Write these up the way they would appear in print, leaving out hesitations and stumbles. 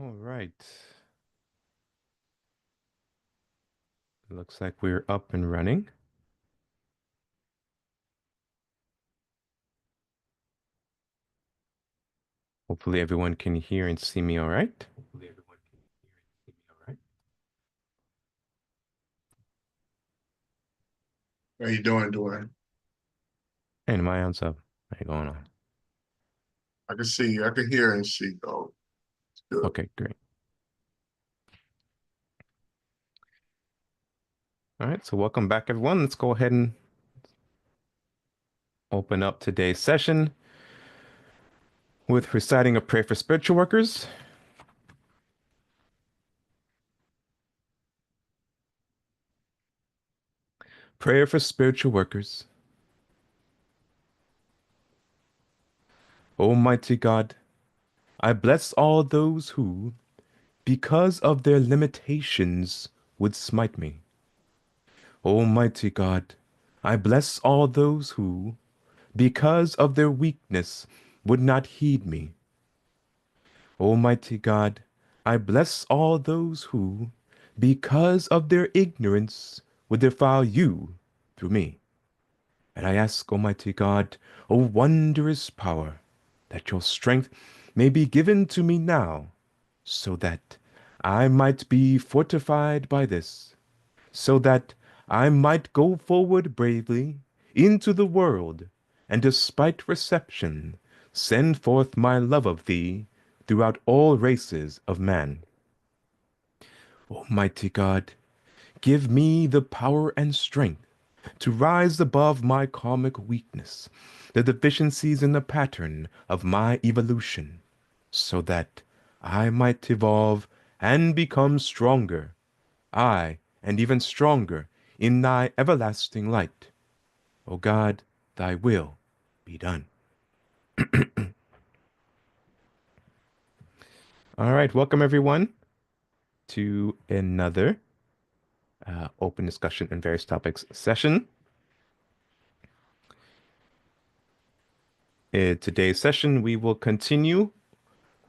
All right. Looks like we're up and running. Hopefully everyone can hear and see me all right. Hopefully everyone can hear and see me all right. How you doing, Dwayne? And my hands up. How you going on? I can hear and see, though. It's good. Okay, great. All right, so welcome back everyone. Let's go ahead and open up today's session with reciting a prayer for spiritual workers. Prayer for spiritual workers. Almighty God, I bless all those who, because of their limitations, would smite me. Almighty God, I bless all those who, because of their weakness, would not heed me. Almighty God, I bless all those who, because of their ignorance, would defile you through me. And I ask, Almighty God, O wondrous power, that your strength may be given to me now, so that I might be fortified by this, so that I might go forward bravely into the world, and despite reception, send forth my love of thee throughout all races of man. Almighty God, give me the power and strength to rise above my karmic weakness, the deficiencies in the pattern of my evolution, so that I might evolve and become stronger, I, and even stronger, in thy everlasting light. O God, thy will be done. All right, welcome everyone to another open discussion on various topics session. In today's session, we will continue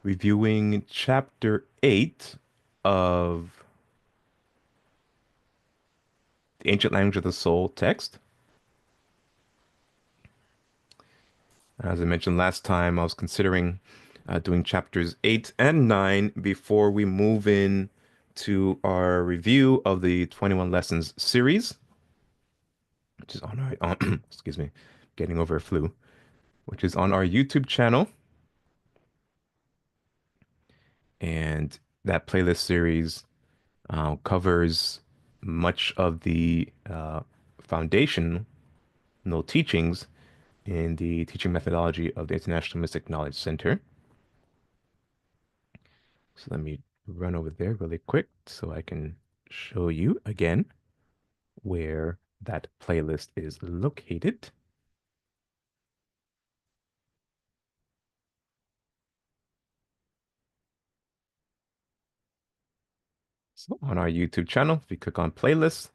reviewing chapter 8 of the Ancient Language of the Soul text. As I mentioned last time, I was considering doing chapters 8 and 9 before we move in to our review of the 21 Lessons series, which is on excuse me, getting over a flu, which is on our YouTube channel. And that playlist series covers much of the foundational teachings in the teaching methodology of the International Mystic Knowledge Center. So let me run over there really quick so I can show you again where that playlist is located. So on our YouTube channel, if you click on playlists,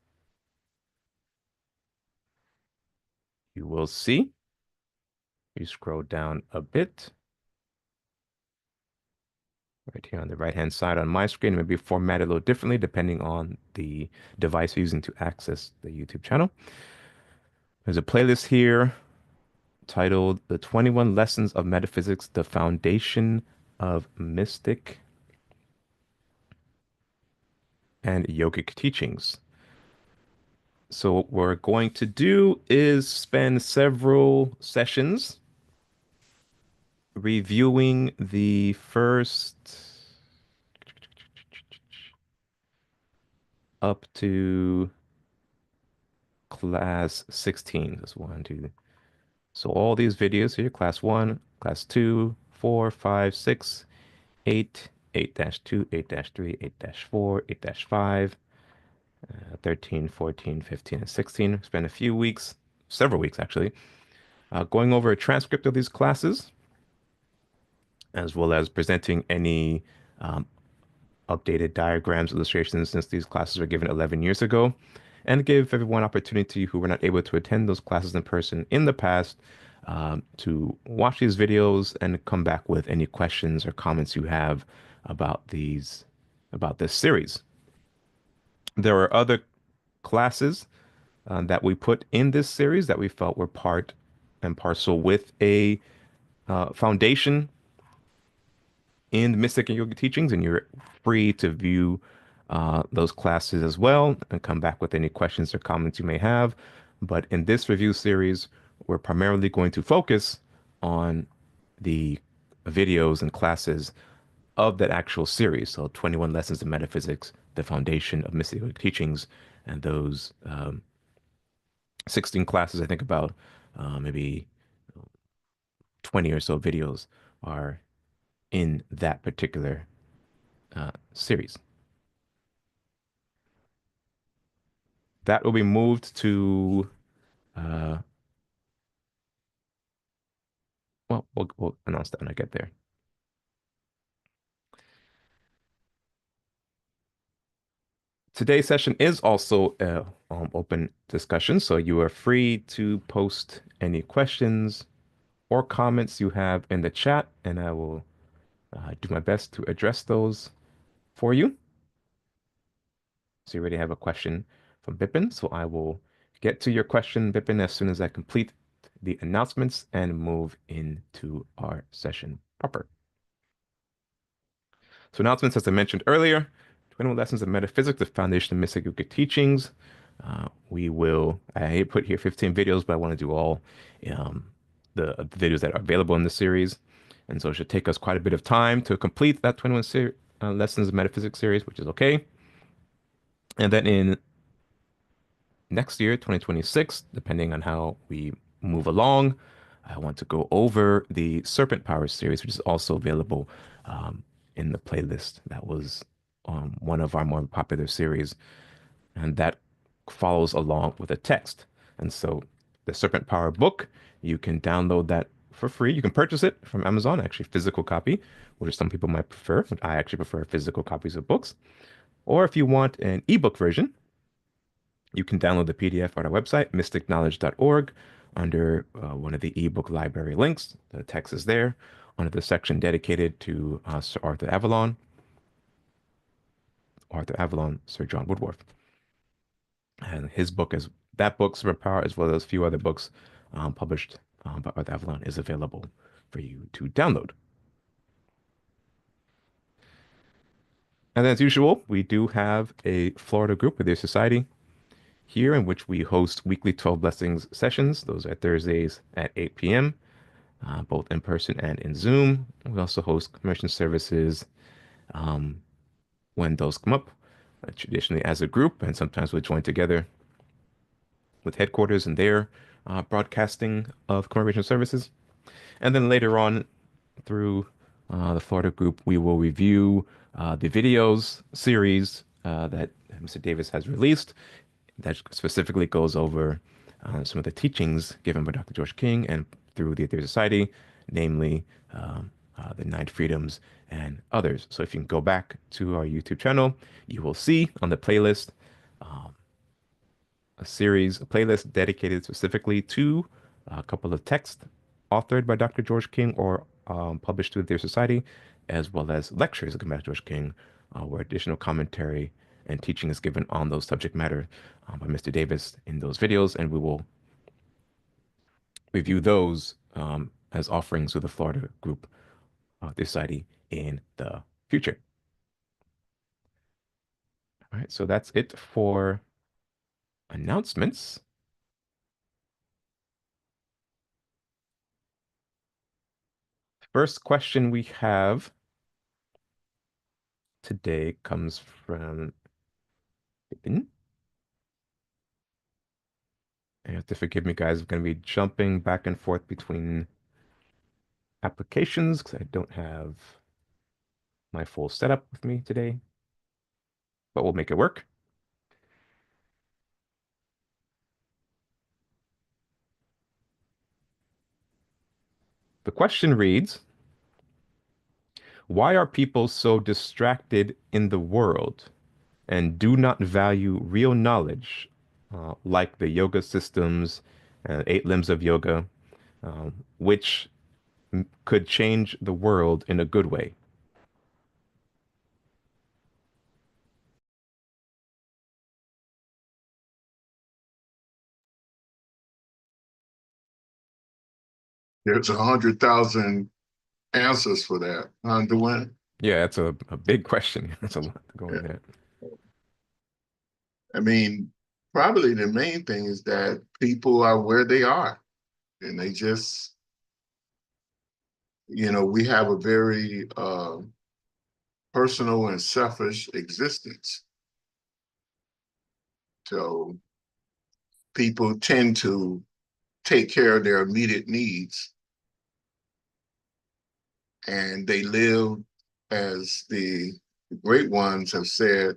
you will see, you scroll down a bit, right here on the right-hand side on my screen, it may be formatted a little differently depending on the device you're using to access the YouTube channel. There's a playlist here titled The 21 Lessons of Metaphysics, the Foundation of Mystic and Yogic Teachings. So what we're going to do is spend several sessions reviewing the first up to class 16. That's one, two. So all these videos here, class 1, class 2, 4, 5, 6, 8, 8-2, 8-3, 8-4, 8-5, 13, 14, 15, and 16. Spent a few weeks, several weeks actually, going over a transcript of these classes, as well as presenting any um, updated diagrams, illustrations, since these classes were given 11 years ago, and give everyone opportunity who were not able to attend those classes in person in the past to watch these videos and come back with any questions or comments you have about this series. There are other classes that we put in this series that we felt were part and parcel with a foundation in the Mystic and Yoga teachings, and you're free to view those classes as well and come back with any questions or comments you may have. But in this review series, we're primarily going to focus on the videos and classes of that actual series. So 21 lessons of metaphysics, the foundation of Mystic Yoga teachings, and those 16 classes, I think about maybe 20 or so videos are in that particular series. That will be moved to, uh, well, we'll announce that when I get there. Today's session is also open discussion, so you are free to post any questions or comments you have in the chat, and I will do my best to address those for you. So you already have a question from Bipin, so I will get to your question, Bipin, as soon as I complete the announcements and move into our session proper. So announcements, as I mentioned earlier, 21 lessons of metaphysics, the foundation of Mystic Yoga teachings. I put here 15 videos, but I want to do all um, the videos that are available in the series. And so it should take us quite a bit of time to complete that 21 lessons of metaphysics series, which is okay. And then in next year, 2026, depending on how we move along, I want to go over the Serpent Power series, which is also available in the playlist. That was one of our more popular series, and that follows along with a text. And so the Serpent Power book, you can download that for free. You can purchase it from Amazon, actually physical copy, which some people might prefer, but I actually prefer physical copies of books. Or if you want an ebook version, you can download the PDF on our website, mysticknowledge.org, under one of the ebook library links. The text is there under the section dedicated to Sir Arthur Avalon, Sir John Woodworth. And his book is that book, Superpower, as well as a few other books published by Arthur Avalon, is available for you to download. And then, as usual, we do have a Florida group with their society here in which we host weekly 12 Blessings sessions. Those are Thursdays at 8 p.m., both in person and in Zoom. We also host commission services um, when those come up, traditionally as a group, and sometimes we join together with headquarters and their broadcasting of commemoration services. And then later on through the Florida group, we will review the videos series that Mr. Davis has released that specifically goes over some of the teachings given by Dr. George King and through the Aether Society, namely the Nine Freedoms and others. So if you can go back to our YouTube channel, you will see on the playlist um, a playlist dedicated specifically to a couple of texts authored by Dr. George King or published through their society, as well as lectures given by George King, where additional commentary and teaching is given on those subject matter by Mr. Davis in those videos, and we will review those as offerings to the Florida group the society in the future. All right, so that's it for announcements. First question we have today comes from Pippin. You have to forgive me, guys. I'm going to be jumping back and forth between applications because I don't have my full setup with me today, but we'll make it work. The question reads, why are people so distracted in the world and do not value real knowledge, like the yoga systems and 8 limbs of yoga, which could change the world in a good way? There's 100,000 answers for that, huh, Dwayne? Yeah, that's a big question. That's a lot to go in Yeah. there. I mean, probably the main thing is that people are where they are, and they just, we have a very personal and selfish existence. So people tend to take care of their immediate needs, and they live, as the great ones have said,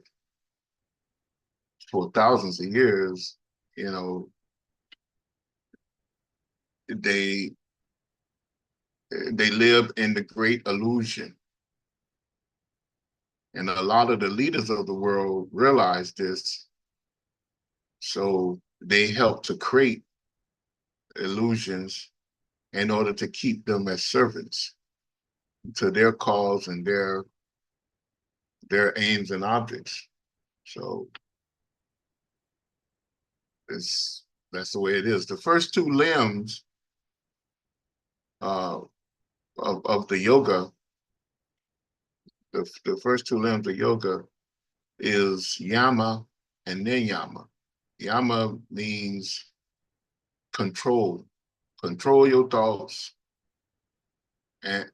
for thousands of years. You know, they they live in the great illusion, and a lot of the leaders of the world realize this, so they help to create illusions in order to keep them as servants to their cause and their aims and objects. So it's that's the way it is. The first two limbs uh, of the yoga, the first two limbs of yoga is yama and niyama. Yama means control. Control your thoughts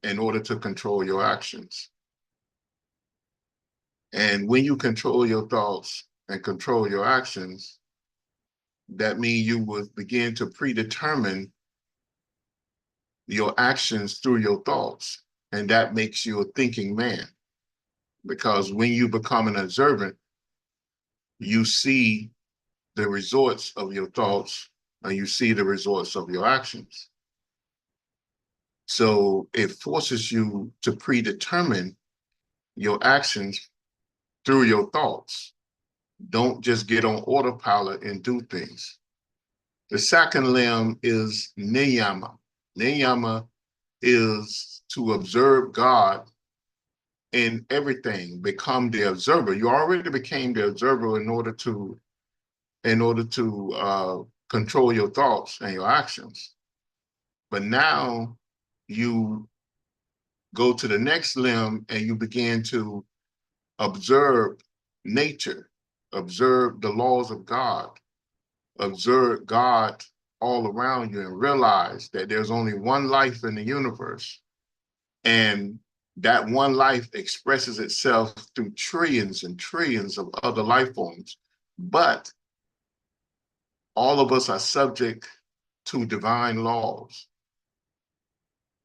in order to control your actions. And when you control your thoughts and control your actions, that means you would begin to predetermine your actions through your thoughts. And that makes you a thinking man. Because when you become an observant, you see the results of your thoughts and you see the results of your actions. So it forces you to predetermine your actions through your thoughts. Don't just get on autopilot and do things. The second limb is niyama. Niyama is to observe God in everything, become the observer. You already became the observer in order to control your thoughts and your actions. But now you go to the next limb and you begin to observe nature, observe the laws of God, observe God all around you, and realize that there's only one life in the universe. And that one life expresses itself through trillions and trillions of other life forms. But all of us are subject to divine laws.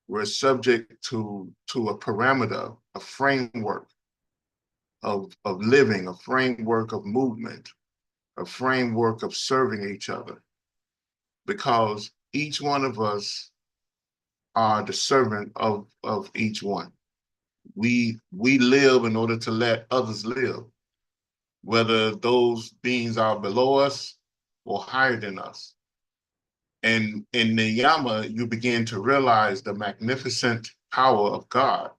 We're subject to a parameter, a framework of living, a framework of movement, a framework of serving each other, because each one of us are the servant of each one. We live in order to let others live, whether those beings are below us or higher than us. And in Niyama, you begin to realize the magnificent power of God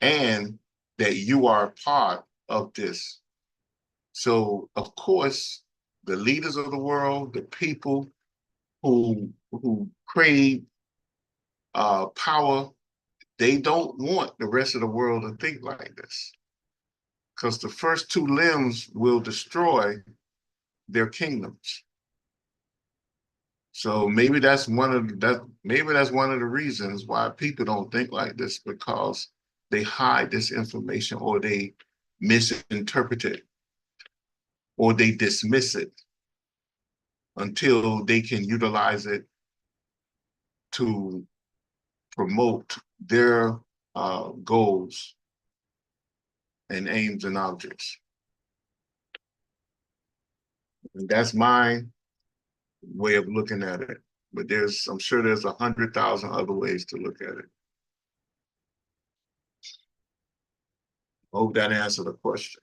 and that you are a part of this. So, of course, the leaders of the world, the people who crave power, they don't want the rest of the world to think like this, because the first two limbs will destroy their kingdoms. So maybe that's one of the reasons why people don't think like this, because they hide this information, or they misinterpret it, or they dismiss it until they can utilize it to promote their goals and aims and objects. And that's my way of looking at it. But I'm sure there's 100,000 other ways to look at it. Hope that answered the question.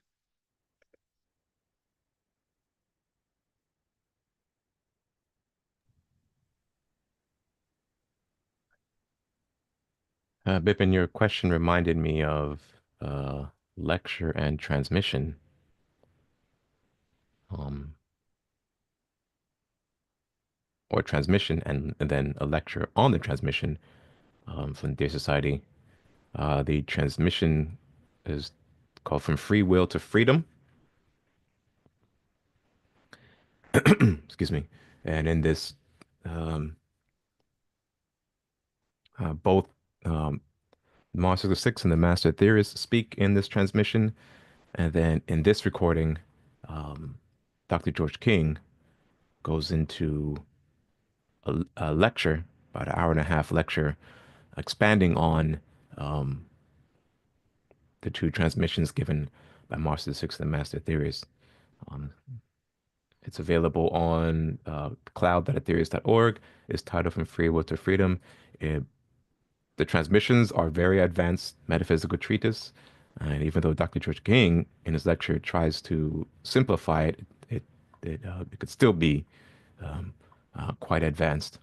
Bippin, your question reminded me of lecture and transmission. Um, or transmission, and then a lecture on the transmission from the Dear Society. The transmission is called From Free Will to Freedom. Excuse me. And in this, um, both um, Monster the Six and the Master Theorists speak in this transmission. And then in this recording, um, Dr. George King goes into a lecture, about an hour and a half lecture, expanding on um, the two transmissions given by Master the Six and the Master Theorists. Um, it's available on cloud.atheist.org. It's titled From Free Will to Freedom. It, the transmissions are very advanced metaphysical treatise. And even though Dr. George King in his lecture tries to simplify it, it could still be um, quite advanced.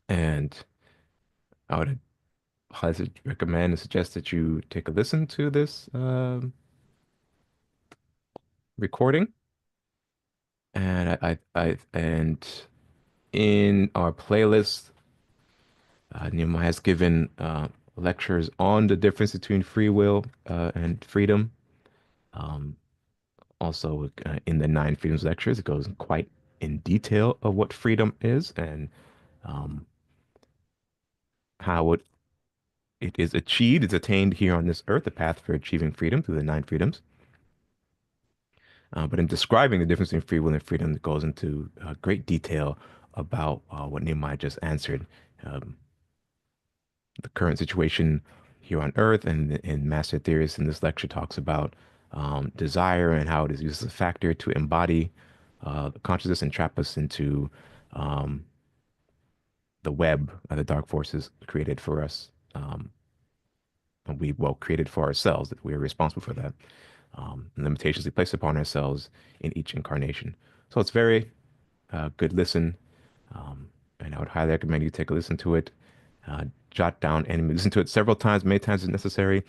And I would highly recommend and suggest that you take a listen to this recording. And and in our playlist, Nehemiah has given lectures on the difference between free will and freedom. Um, Also, in the Nine Freedoms lectures, it goes quite in detail of what freedom is and um, how it is achieved, it's attained here on this earth, the path for achieving freedom through the Nine Freedoms. But in describing the difference between free will and freedom, it goes into great detail about what Nehemiah just answered. Um, the current situation here on earth, and in Master Theorist in this lecture talks about desire and how it is used as a factor to embody the consciousness and trap us into um, the web of the dark forces created for us. And we, well, created for ourselves, that we are responsible for that. And limitations we place upon ourselves in each incarnation. So it's very good listen. Um, and I would highly recommend you take a listen to it. Jot down and listen to it several times, many times as necessary.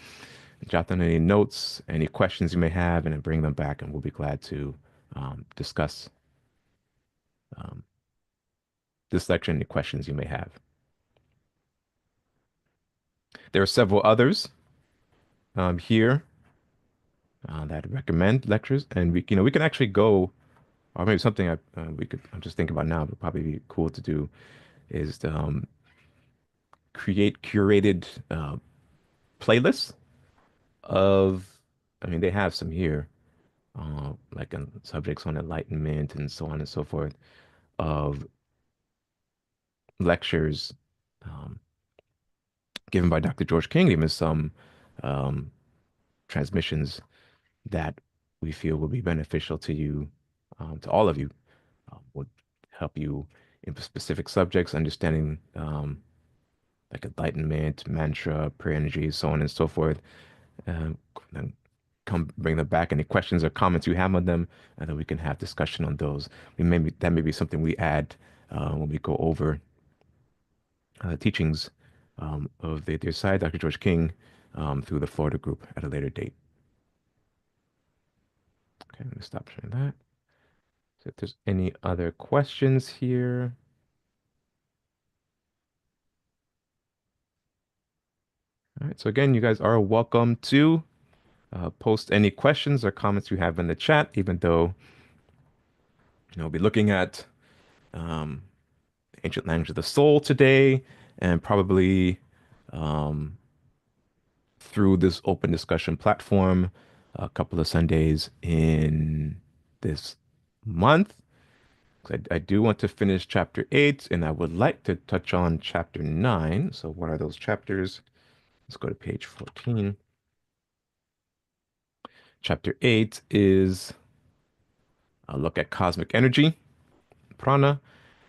Jot down any notes, any questions you may have, and then bring them back, and we'll be glad to discuss um, this lecture and any questions you may have. There are several others here that I recommend lectures, and we can actually go, or maybe something I'm just thinking about now, but probably be cool to do is to, create curated playlists of, I mean, they have some here, like on subjects on enlightenment and so on and so forth, of lectures um, given by Dr. George King, even some um, transmissions that we feel will be beneficial to you, to all of you, would help you in specific subjects, understanding like enlightenment, mantra, prayer energy, so on and so forth. Um, then come bring them back. Any questions or comments you have on them, and then we can have discussion on those. That may be something we add when we go over teachings of the Dear Side, Dr. George King, through the Florida group at a later date. Okay, let me stop sharing that. So if there's any other questions here. All right, so again, you guys are welcome to post any questions or comments you have in the chat, even though we'll be looking at um, ancient language of the soul today, and probably um, through this open discussion platform a couple of Sundays in this month. 'Cause I do want to finish chapter 8, and I would like to touch on chapter 9. So, what are those chapters? Let's go to page 14. Chapter 8 is a look at cosmic energy, prana,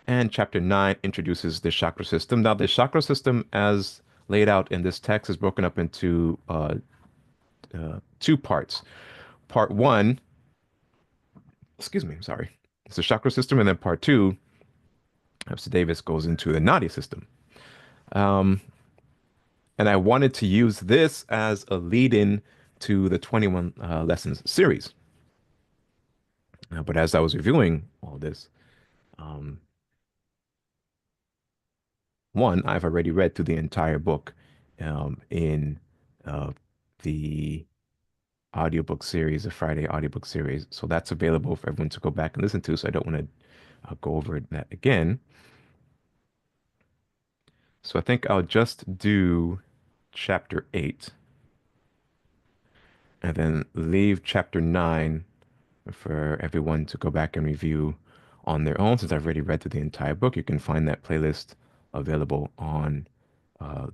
and chapter 9 introduces the chakra system. Now, the chakra system, as laid out in this text, is broken up into two parts. Part one, excuse me, I'm sorry, it's the chakra system, and then part two, Mr. Davis goes into the Nadi system. Um, and I wanted to use this as a lead-in to the 21 lessons series. But as I was reviewing all this, um, One, I've already read through the entire book in uh, the audiobook series, the Friday audiobook series. So that's available for everyone to go back and listen to. So I don't want to go over that again. So I think I'll just do chapter 8 and then leave chapter 9 for everyone to go back and review on their own. Since I've already read through the entire book, you can find that playlist available on uh,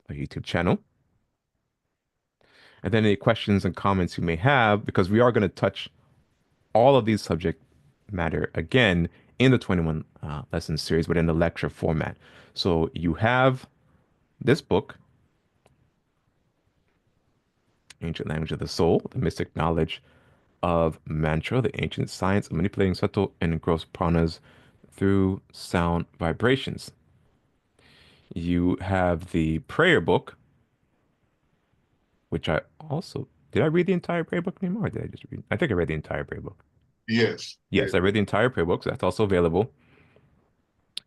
a YouTube channel. And then any questions and comments you may have, because we are going to touch all of these subject matter again in the 21 lesson series, but in the lecture format. So you have this book, Ancient Language of the Soul, the Mystic Knowledge of Mantra, the Ancient Science of Manipulating Subtle and Gross Pranas through Sound Vibrations. You have the prayer book, which I also did I read the entire prayer book anymore? Or did I just read? I think I read the entire prayer book. Yes. Yes, I read the entire prayer book, so that's also available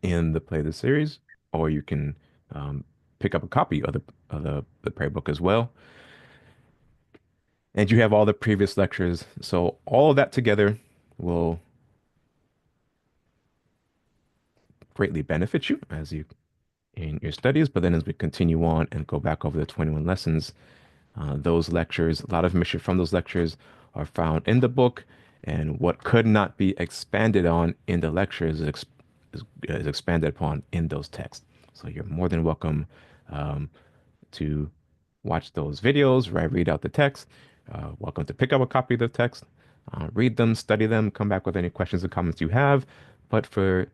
in the Play the series, or you can um, pick up a copy of the prayer book as well. And you have all the previous lectures. So all of that together will greatly benefit you as you in your studies. But then as we continue on and go back over the 21 lessons, those lectures, a lot of information from those lectures are found in the book, and what could not be expanded on in the lectures is expanded upon in those texts. So you're more than welcome um, to watch those videos where I read out the text. Welcome to pick up a copy of the text, read them, study them, come back with any questions and comments you have. But for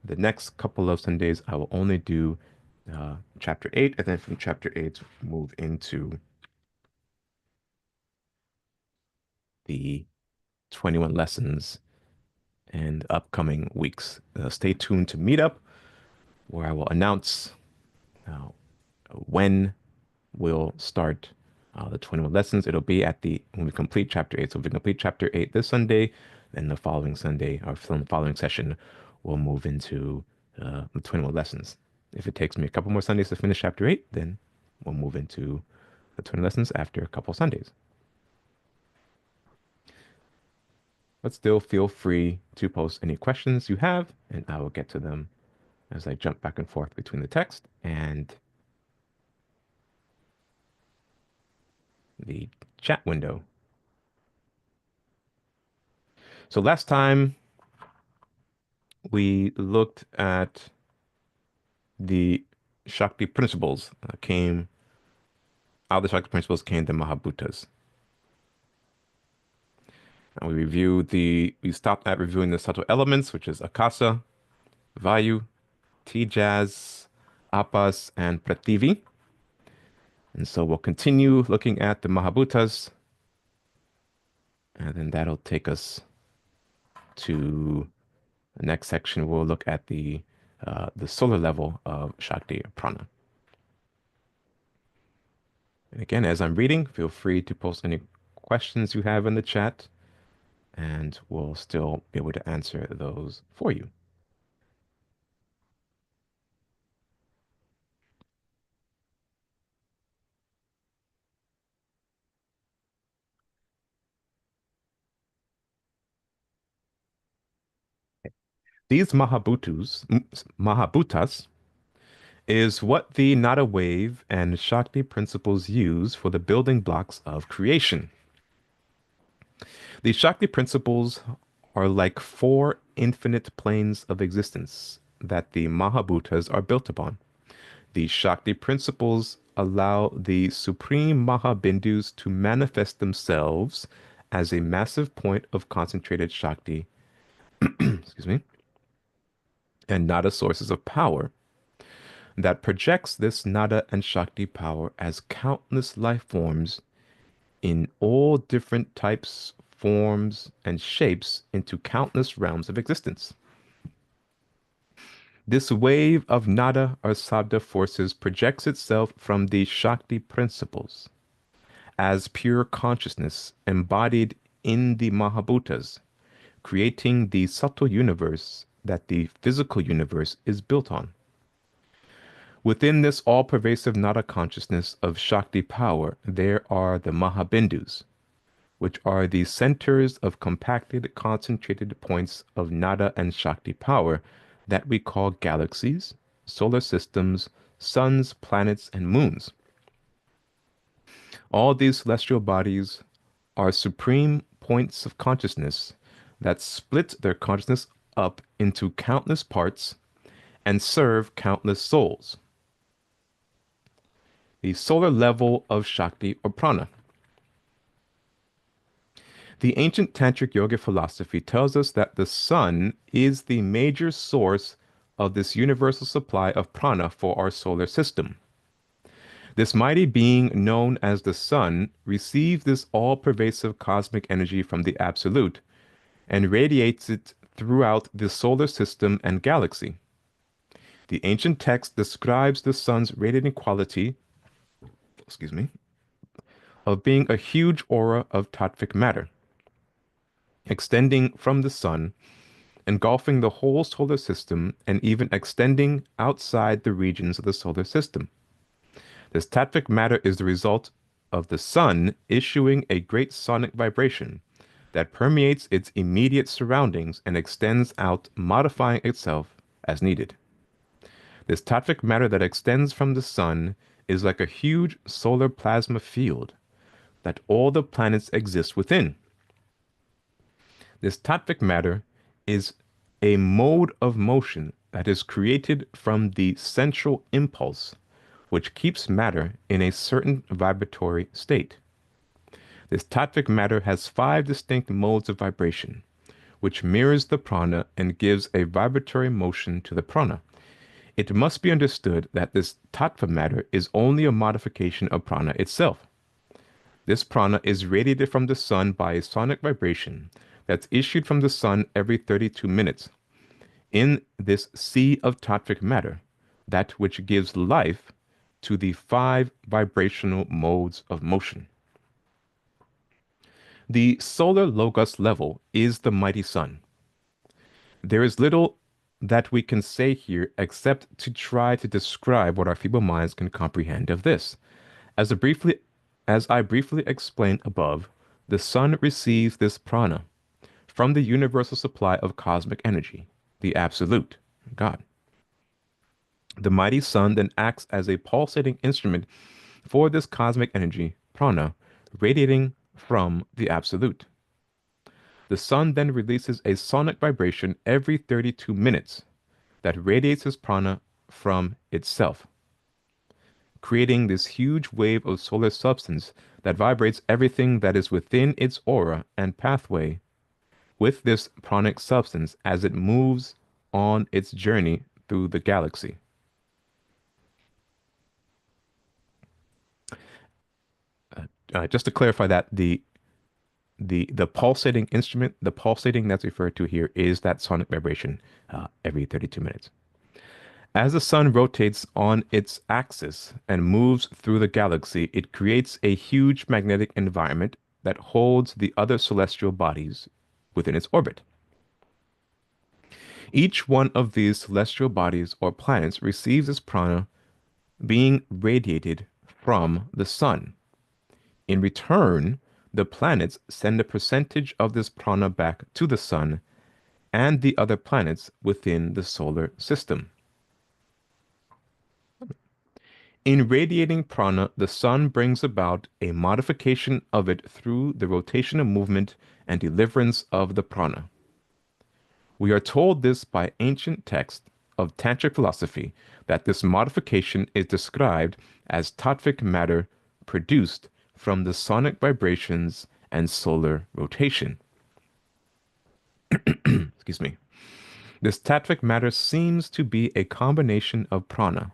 the next couple of Sundays, I will only do chapter 8, and then from chapter 8, move into the 21 lessons and upcoming weeks. Stay tuned to MeetUp, where I will announce uh, when we'll start the 21 lessons. It'll be at the when we complete chapter 8. So if we complete chapter 8 this Sunday, then the following Sunday or from the following session, we'll move into the 21 lessons. If it takes me a couple more Sundays to finish chapter 8, then we'll move into the 20 lessons after a couple Sundays. But still feel free to post any questions you have, and I will get to them as I jump back and forth between the text and the chat window. So last time we looked at the Shakti principles came out of the Shakti principles came the Mahabhutas. And we stopped at reviewing the subtle elements, which is Akasa, Vayu, Tijas, Apas, and Prathivi. And so we'll continue looking at the Mahabhutas, and then that'll take us to the next section. We'll look at the solar level of Shakti or Prana. And again, as I'm reading, feel free to post any questions you have in the chat, and we'll still be able to answer those for you. These Mahabhutas, is what the Nada wave and Shakti principles use for the building blocks of creation. The Shakti principles are like four infinite planes of existence that the Mahabhutas are built upon. The Shakti principles allow the supreme Mahabindus to manifest themselves as a massive point of concentrated Shakti, excuse me, and Nada sources of power that projects this Nada and Shakti power as countless life forms in all different types, forms, and shapes into countless realms of existence. This wave of Nada or Sabda forces projects itself from the Shakti principles as pure consciousness embodied in the Mahabhutas, creating the subtle universe that the physical universe is built on. Within this all-pervasive nada consciousness of Shakti power, there are the Mahabindus, which are the centers of compacted, concentrated points of nada and Shakti power that we call galaxies, solar systems, suns, planets, and moons. All these celestial bodies are supreme points of consciousness that split their consciousness up into countless parts and serve countless souls. The solar level of Shakti or prana. The ancient Tantric yoga philosophy tells us that the sun is the major source of this universal supply of prana for our solar system. This mighty being known as the sun receives this all-pervasive cosmic energy from the Absolute and radiates it throughout the solar system and galaxy. The ancient text describes the sun's radiating quality, excuse me, of being a huge aura of tattvic matter, extending from the sun, engulfing the whole solar system, and even extending outside the regions of the solar system. This tattvic matter is the result of the sun issuing a great sonic vibration that permeates its immediate surroundings and extends out, modifying itself as needed. This tattvic matter that extends from the sun is like a huge solar plasma field that all the planets exist within. This tattvic matter is a mode of motion that is created from the central impulse, which keeps matter in a certain vibratory state. This tattvic matter has 5 distinct modes of vibration, which mirrors the prana and gives a vibratory motion to the prana. It must be understood that this tattva matter is only a modification of prana itself. This prana is radiated from the sun by a sonic vibration that's issued from the sun every 32 minutes. In this sea of tattvic matter, that which gives life to the 5 vibrational modes of motion. The solar logos level is the mighty sun. There is little that we can say here except to try to describe what our feeble minds can comprehend of this. As I briefly explained above, the sun receives this prana from the universal supply of cosmic energy, the Absolute, God. The mighty sun then acts as a pulsating instrument for this cosmic energy, prana, radiating from the Absolute. The sun then releases a sonic vibration every 32 minutes that radiates his prana from itself, creating this huge wave of solar substance that vibrates everything that is within its aura and pathway with this pranic substance as it moves on its journey through the galaxy. Just to clarify that the pulsating instrument, the pulsating that's referred to here is that sonic vibration every 32 minutes. As the sun rotates on its axis and moves through the galaxy, it creates a huge magnetic environment that holds the other celestial bodies within its orbit. Each one of these celestial bodies or planets receives its prana being radiated from the sun. In return, the planets send a percentage of this prana back to the sun and the other planets within the solar system. In radiating prana, the sun brings about a modification of it through the rotational movement and deliverance of the prana. We are told this by ancient texts of Tantric philosophy that this modification is described as tattvic matter produced from the sonic vibrations and solar rotation. Excuse me. This tattvic matter seems to be a combination of prana,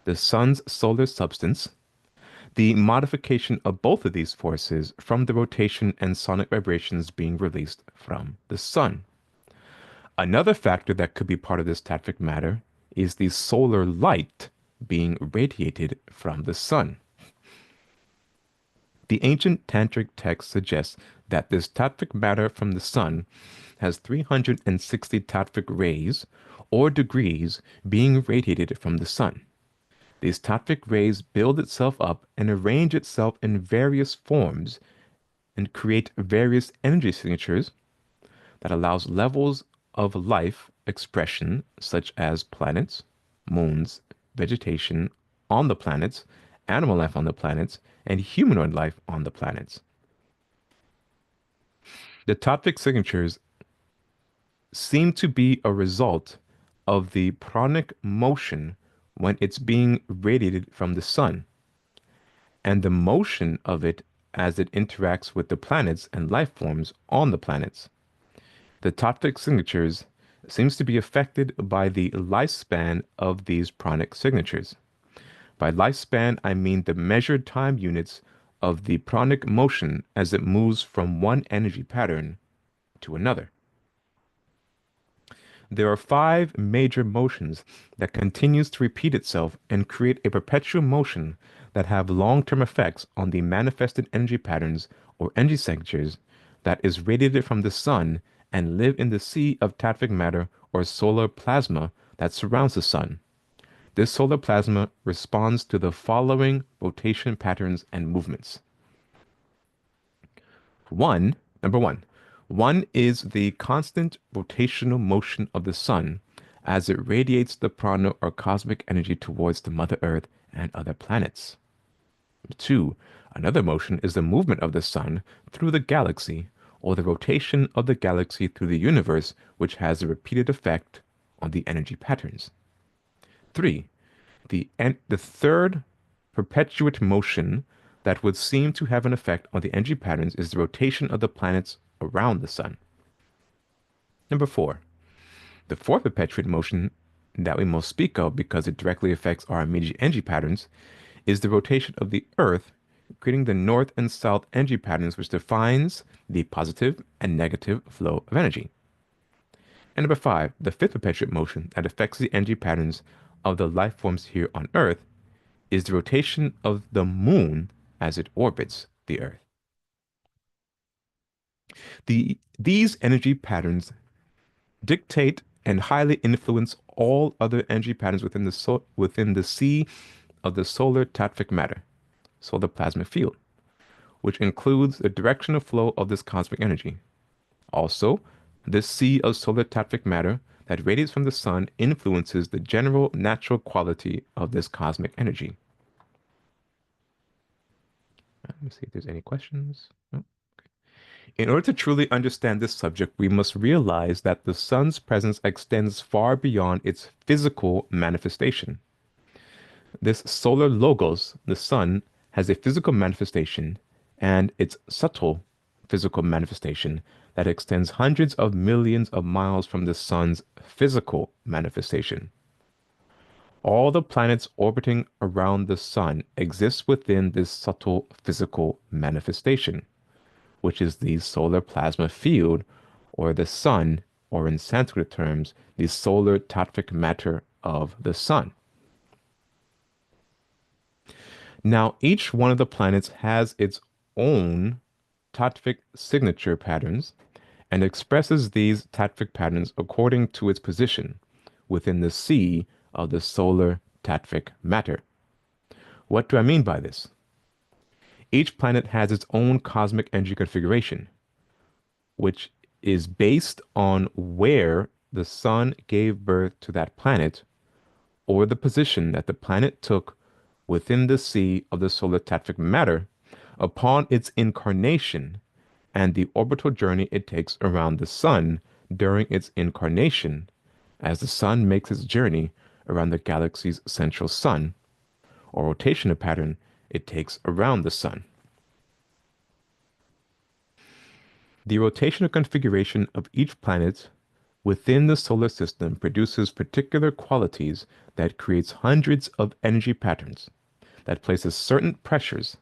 the sun's solar substance, the modification of both of these forces from the rotation and sonic vibrations being released from the sun. Another factor that could be part of this tattvic matter is the solar light being radiated from the sun. The ancient tantric text suggests that this tattvic matter from the sun has 360 tattvic rays or degrees being radiated from the sun. These tattvic rays build itself up and arrange itself in various forms and create various energy signatures that allows levels of life expression such as planets, moons, vegetation on the planets, animal life on the planets, and humanoid life on the planets. The tattvic signatures seem to be a result of the pranic motion when it's being radiated from the sun, and the motion of it as it interacts with the planets and life forms on the planets. The tattvic signatures seems to be affected by the lifespan of these pranic signatures. By lifespan, I mean the measured time units of the pranic motion as it moves from one energy pattern to another. There are five major motions that continues to repeat itself and create a perpetual motion that have long-term effects on the manifested energy patterns or energy signatures that is radiated from the sun and live in the sea of tattvic matter or solar plasma that surrounds the sun. This solar plasma responds to the following rotation patterns and movements. One, number one. One is the constant rotational motion of the sun as it radiates the prana or cosmic energy towards the Mother Earth and other planets. Two, another motion is the movement of the sun through the galaxy or the rotation of the galaxy through the universe, which has a repeated effect on the energy patterns. Three, the third perpetuate motion that would seem to have an effect on the energy patterns is the rotation of the planets around the sun. Number four, the fourth perpetuate motion that we most speak of because it directly affects our immediate energy patterns is the rotation of the Earth, creating the north and south energy patterns, which defines the positive and negative flow of energy. And number five, the fifth perpetuate motion that affects the energy patterns of the life forms here on Earth is the rotation of the moon as it orbits the Earth. These energy patterns dictate and highly influence all other energy patterns within the sea of the solar tattvic matter, solar plasma field, which includes the directional flow of this cosmic energy. Also, this sea of solar tattvic matter that radiates from the sun influences the general natural quality of this cosmic energy. Let me see if there's any questions. No? In order to truly understand this subject, we must realize that the sun's presence extends far beyond its physical manifestation. This solar logos, the sun, has a physical manifestation and its subtle physical manifestation that extends hundreds of millions of miles from the sun's physical manifestation. All the planets orbiting around the sun exist within this subtle physical manifestation, which is the solar plasma field, or the sun, or in Sanskrit terms, the solar tattvic matter of the sun. Now, each one of the planets has its own tattvic signature patterns and expresses these tattvic patterns according to its position within the sea of the solar tattvic matter. What do I mean by this? Each planet has its own cosmic energy configuration, which is based on where the sun gave birth to that planet or the position that the planet took within the sea of the solar tattvic matter upon its incarnation and the orbital journey it takes around the sun during its incarnation as the sun makes its journey around the galaxy's central sun, or rotational pattern it takes around the sun. The rotational configuration of each planet within the solar system produces particular qualities that creates hundreds of energy patterns that places certain pressures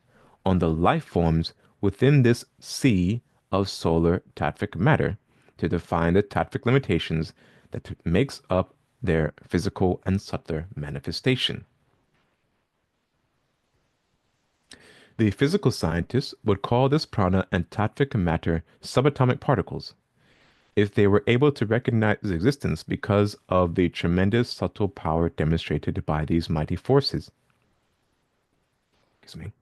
on the life forms within this sea of solar tattvic matter to define the tattvic limitations that makes up their physical and subtler manifestation. The physical scientists would call this prana and tattvic matter subatomic particles if they were able to recognize existence because of the tremendous subtle power demonstrated by these mighty forces. Excuse me.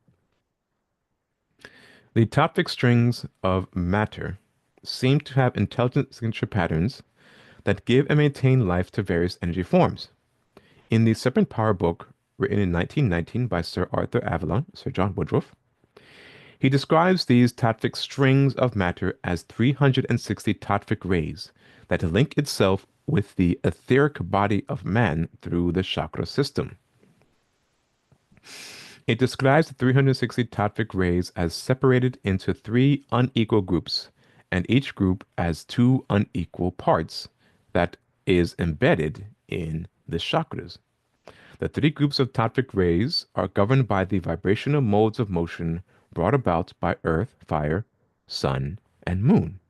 The topic strings of matter seem to have intelligent signature patterns that give and maintain life to various energy forms. In the Serpent Power book, written in 1919 by Sir Arthur Avalon, Sir John Woodruff, he describes these tattvic strings of matter as 360 tattvic rays that link itself with the etheric body of man through the chakra system. It describes the 360 tattvic rays as separated into three unequal groups, and each group as two unequal parts that is embedded in the chakras. The three groups of tattvic rays are governed by the vibrational modes of motion brought about by earth, fire, sun, and moon.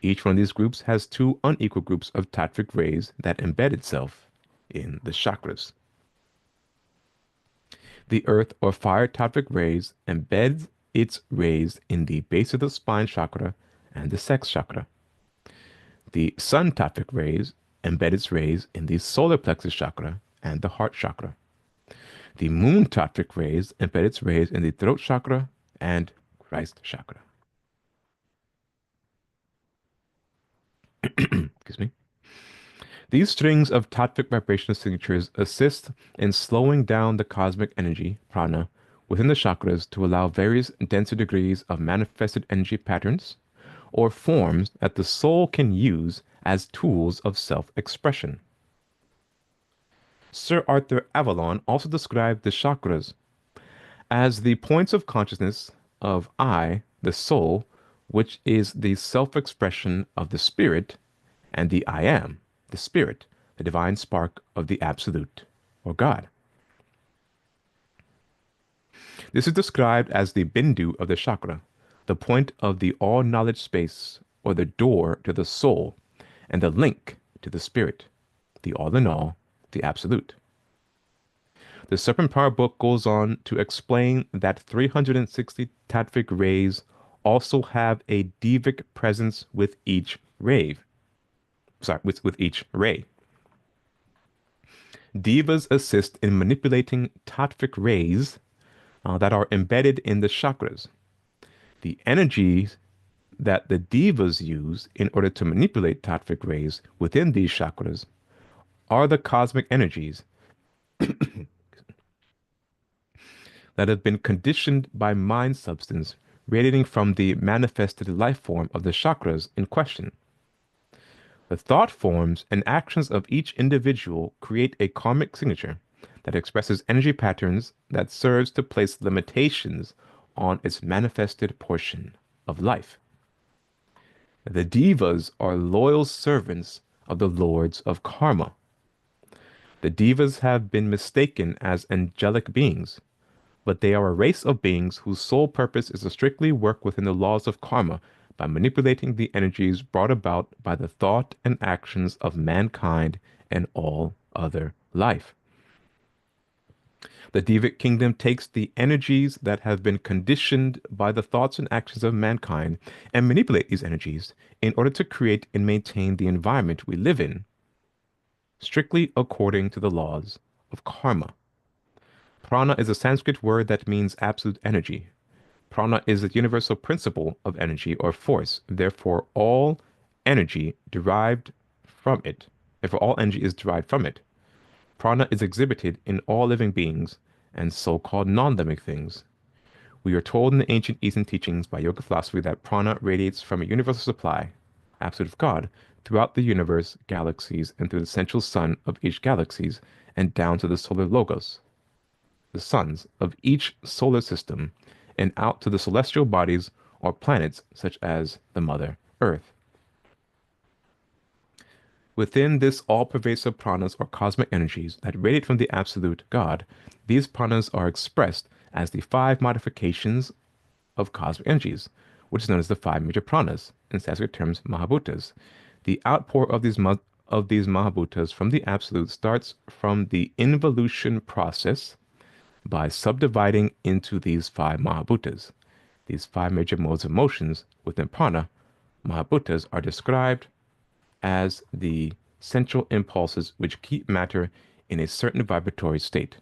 Each one of these groups has two unequal groups of tattvic rays that embed itself in the chakras. The earth or fire tattvic rays embeds its rays in the base of the spine chakra and the sex chakra. The sun tattvic rays embed its rays in the solar plexus chakra and the heart chakra. The moon tattvic rays embed its rays in the throat chakra and Christ chakra. Excuse me. These strings of tattvic vibrational signatures assist in slowing down the cosmic energy, prana, within the chakras to allow various denser degrees of manifested energy patterns or forms that the soul can use as tools of self-expression. Sir Arthur Avalon also described the chakras as the points of consciousness of I, the soul, which is the self-expression of the spirit, and the I am, the spirit, the divine spark of the absolute, or God. This is described as the bindu of the chakra, the point of the all-knowledge space, or the door to the soul, and the link to the spirit, the all-in-all, the absolute. The Serpent Power book goes on to explain that 360 tattvic rays also have a devic presence with each rave. With each ray. Devas assist in manipulating tattvic rays that are embedded in the chakras. The energies that the devas use in order to manipulate tattvic rays within these chakras are the cosmic energies that have been conditioned by mind substance radiating from the manifested life form of the chakras in question. The thought forms and actions of each individual create a karmic signature that expresses energy patterns that serves to place limitations on its manifested portion of life. The devas are loyal servants of the lords of karma. The devas have been mistaken as angelic beings, but they are a race of beings whose sole purpose is to strictly work within the laws of karma by manipulating the energies brought about by the thought and actions of mankind and all other life. The Devic kingdom takes the energies that have been conditioned by the thoughts and actions of mankind and manipulate these energies in order to create and maintain the environment we live in, strictly according to the laws of karma. Prana is a Sanskrit word that means absolute energy. Prana is the universal principle of energy or force. Therefore, all energy derived from it. Therefore, all energy is derived from it. Prana is exhibited in all living beings and so-called non-living things. We are told in the ancient Eastern teachings by yoga philosophy that prana radiates from a universal supply, absolute of God, throughout the universe, galaxies, and through the central sun of each galaxies, and down to the solar logos, the suns of each solar system, and out to the celestial bodies or planets such as the Mother Earth. Within this all-pervasive pranas or cosmic energies that radiate from the absolute God, these pranas are expressed as the five modifications of cosmic energies, which is known as the five major pranas, in Sanskrit terms mahabhutas. The outpour of these mahabhutas from the absolute starts from the involution process by subdividing into these five mahabhutas. These five major modes of motions within prana, mahabhutas, are described as the central impulses which keep matter in a certain vibratory state.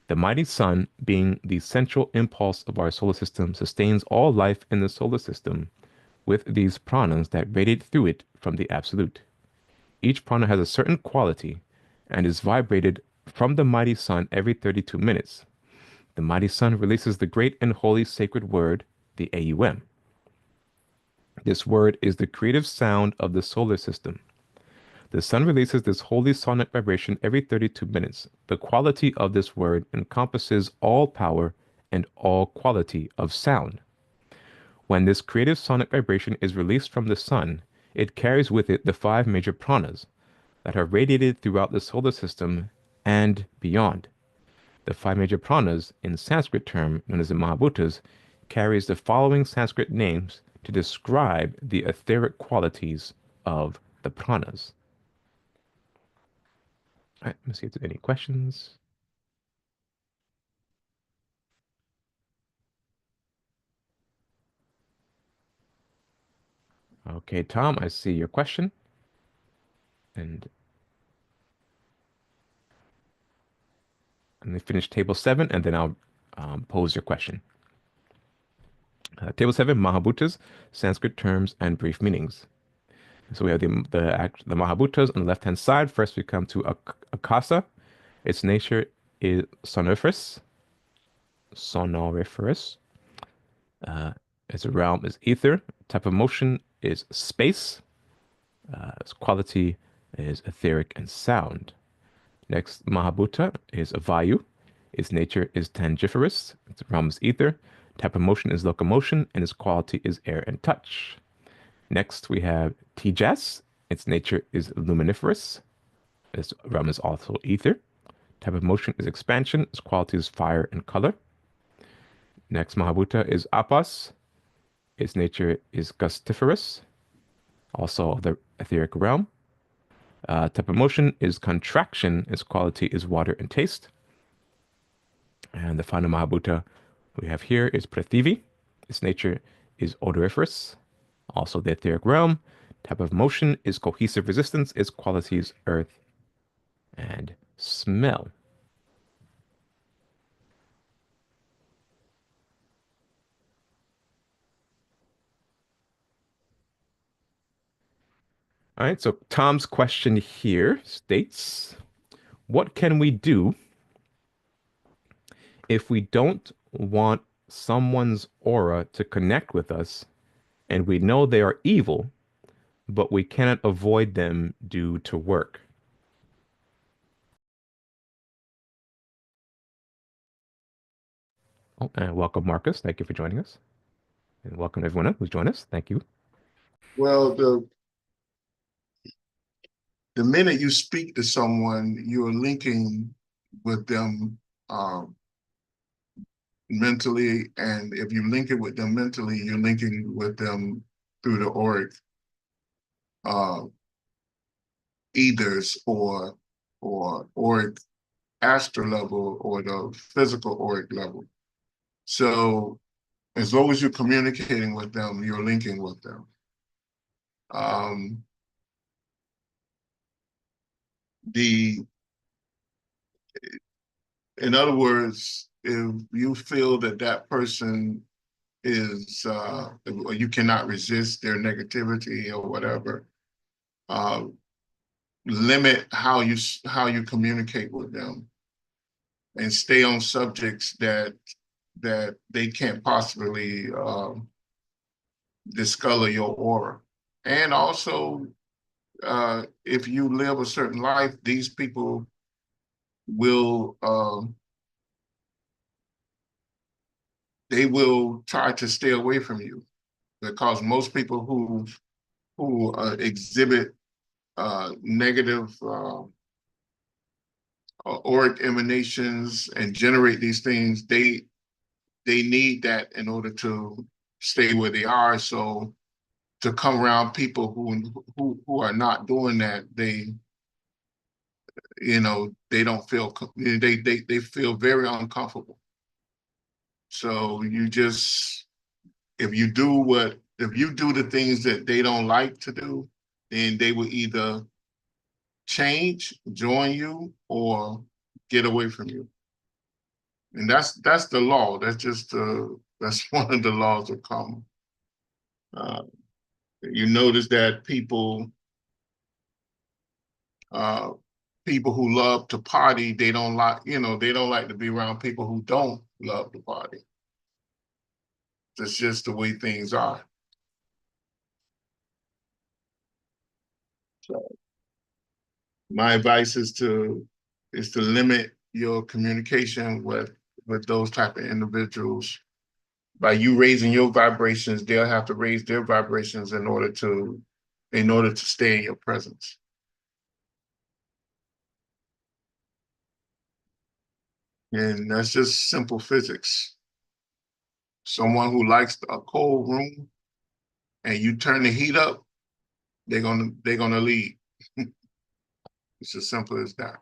The mighty sun, being the central impulse of our solar system, sustains all life in the solar system with these pranas that radiate through it from the Absolute. Each prana has a certain quality and is vibrated from the mighty sun every 32 minutes. The mighty sun releases the great and holy sacred word, the AUM. This word is the creative sound of the solar system. The sun releases this holy sonic vibration every 32 minutes. The quality of this word encompasses all power and all quality of sound. When this creative sonic vibration is released from the sun, it carries with it the five major pranas that are radiated throughout the solar system and beyond. The five major pranas, in Sanskrit term known as the Mahabhutas, carries the following Sanskrit names to describe the etheric qualities of the pranas. All right, let me see if there's any questions. Okay, Tom, I see your question. And let me finish table 7, and then I'll pose your question. Table 7, Mahabhutas, Sanskrit terms and brief meanings. So we have the Mahabhutas on the left-hand side. First, we come to Akasa. Its nature is sonoriferous. Sonoriferous. Its realm is ether. Type of motion is space. Its quality is etheric and sound. Next, Mahabhuta is Vayu. Its nature is tangiferous. Its realm is ether. Type of motion is locomotion, and its quality is air and touch. Next, we have Tejas. Its nature is luminiferous. Its realm is also ether. Type of motion is expansion. Its quality is fire and color. Next, Mahabhuta is Apas. Its nature is gustiferous, also the etheric realm. Type of motion is contraction. Its quality is water and taste. And the final Mahabhuta we have here is Prithivi. Its nature is odoriferous, also the etheric realm. Type of motion is cohesive resistance. Its qualities earth and smell. All right, so Tom's question here states, what can we do if we don't want someone's aura to connect with us and we know they are evil, but we cannot avoid them due to work? Oh, and welcome, Marcus. Thank you for joining us. And welcome everyone who's joined us. Thank you. Well, the minute you speak to someone, you're linking with them mentally, and if you link it with them mentally, you're linking with them through the auric uh, ethers or auric astral level or the physical auric level. So as long as you're communicating with them, you're linking with them. The In other words, if you feel that that person is, or you cannot resist their negativity or whatever, uh, limit how you communicate with them, and stay on subjects that they can't possibly discolor your aura. And also, if you live a certain life, these people will they will try to stay away from you, because most people who exhibit negative auric emanations and generate these things, they need that in order to stay where they are. So to come around people who are not doing that, they don't feel, they feel very uncomfortable. So you just, if you do the things that they don't like to do, then they will either change, join you, or get away from you. And that's the law. That's just that's one of the laws of karma. Uh, you notice that uh, people who love to party, they don't like, they don't like to be around people who don't love to party. That's just the way things are. So my advice is to limit your communication with those type of individuals. By you raising your vibrations, they'll have to raise their vibrations in order to stay in your presence. And that's just simple physics. Someone who likes a cold room and you turn the heat up, they're gonna leave. It's as simple as that.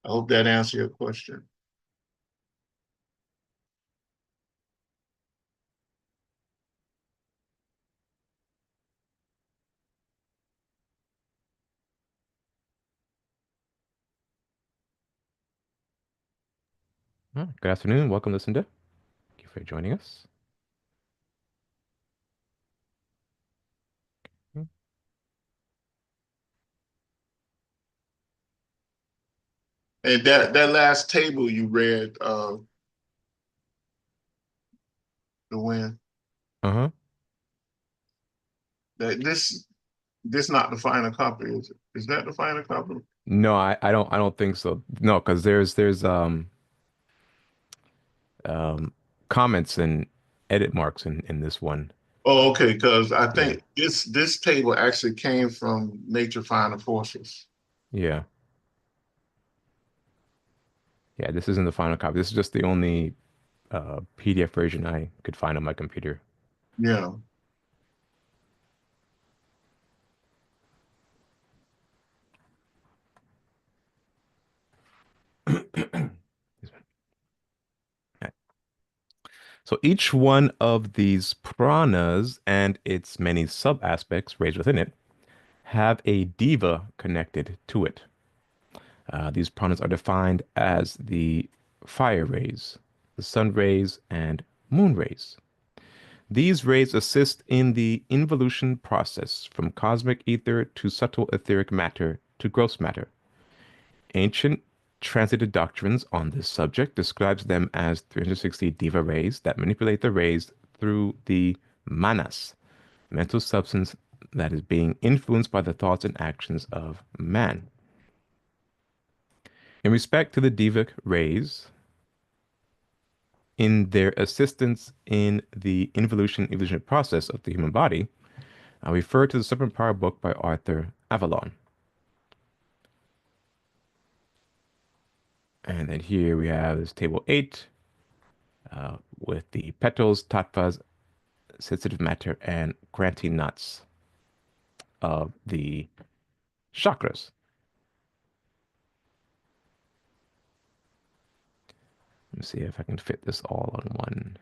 I hope that answers your question. Good afternoon. Welcome, Lucinda. Thank you for joining us. Mm. And that last table you read, the win, Uh-huh. that this not the final copy, is it? Is that the final copy? No, I don't think so. No, because there's comments and edit marks in this one. Oh, okay, because I Yeah. think this table actually came from Nature Final Forces. Yeah. Yeah, this isn't the final copy. This is just the only PDF version I could find on my computer. Yeah. Okay. So each one of these pranas and its many sub-aspects raised within it have a diva connected to it. These pranas are defined as the fire rays, the sun rays, and moon rays. These rays assist in the involution process from cosmic ether to subtle etheric matter to gross matter. Ancient translated doctrines on this subject describes them as 360 diva rays that manipulate the rays through the manas, mental substance that is being influenced by the thoughts and actions of man. In respect to the divic rays, in their assistance in the evolution process of the human body, I refer to the Serpent Power book by Arthur Avalon. And then here we have this table 8 with the petals, tattvas, sensitive matter, and granty nuts of the chakras. Let me see if I can fit this all on one.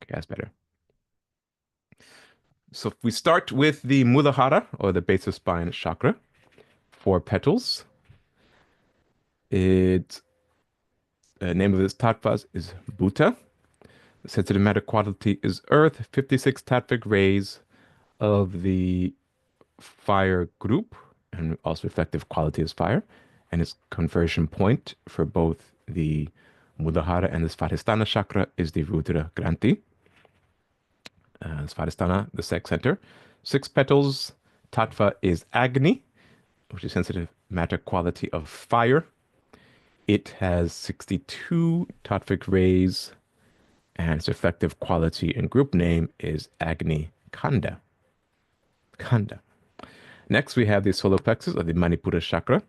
Okay, that's better. So if we start with the Muladhara, or the base of spine chakra, 4 petals. It name of its tattvas is Bhuta. The sensitive matter quality is Earth. 56 tattvic rays of the fire group, and also effective quality is fire. And its conversion point for both the Muladhara and the Svadhisthana chakra is the Rudra Granthi. Svadhisthana, the sex center. 6 petals. Tattva is Agni, which is sensitive matter quality of fire. It has 62 tattvic rays, and its effective quality and group name is Agni Kanda. Kanda. Next, we have the solar plexus of the Manipura chakra.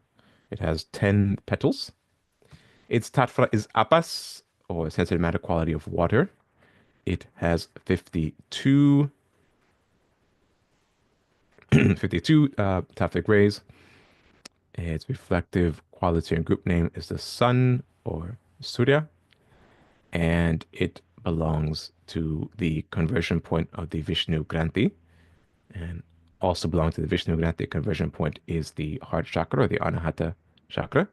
It has 10 petals. Its tattva is Apas, or sensitive matter quality of water. It has 52, 52 tattvic rays. Its reflective quality and group name is the sun, or Surya, and it belongs to the conversion point of the Vishnu Granthi. And also belong to the Vishnu Gnati conversion point is the heart chakra or the Anahata chakra,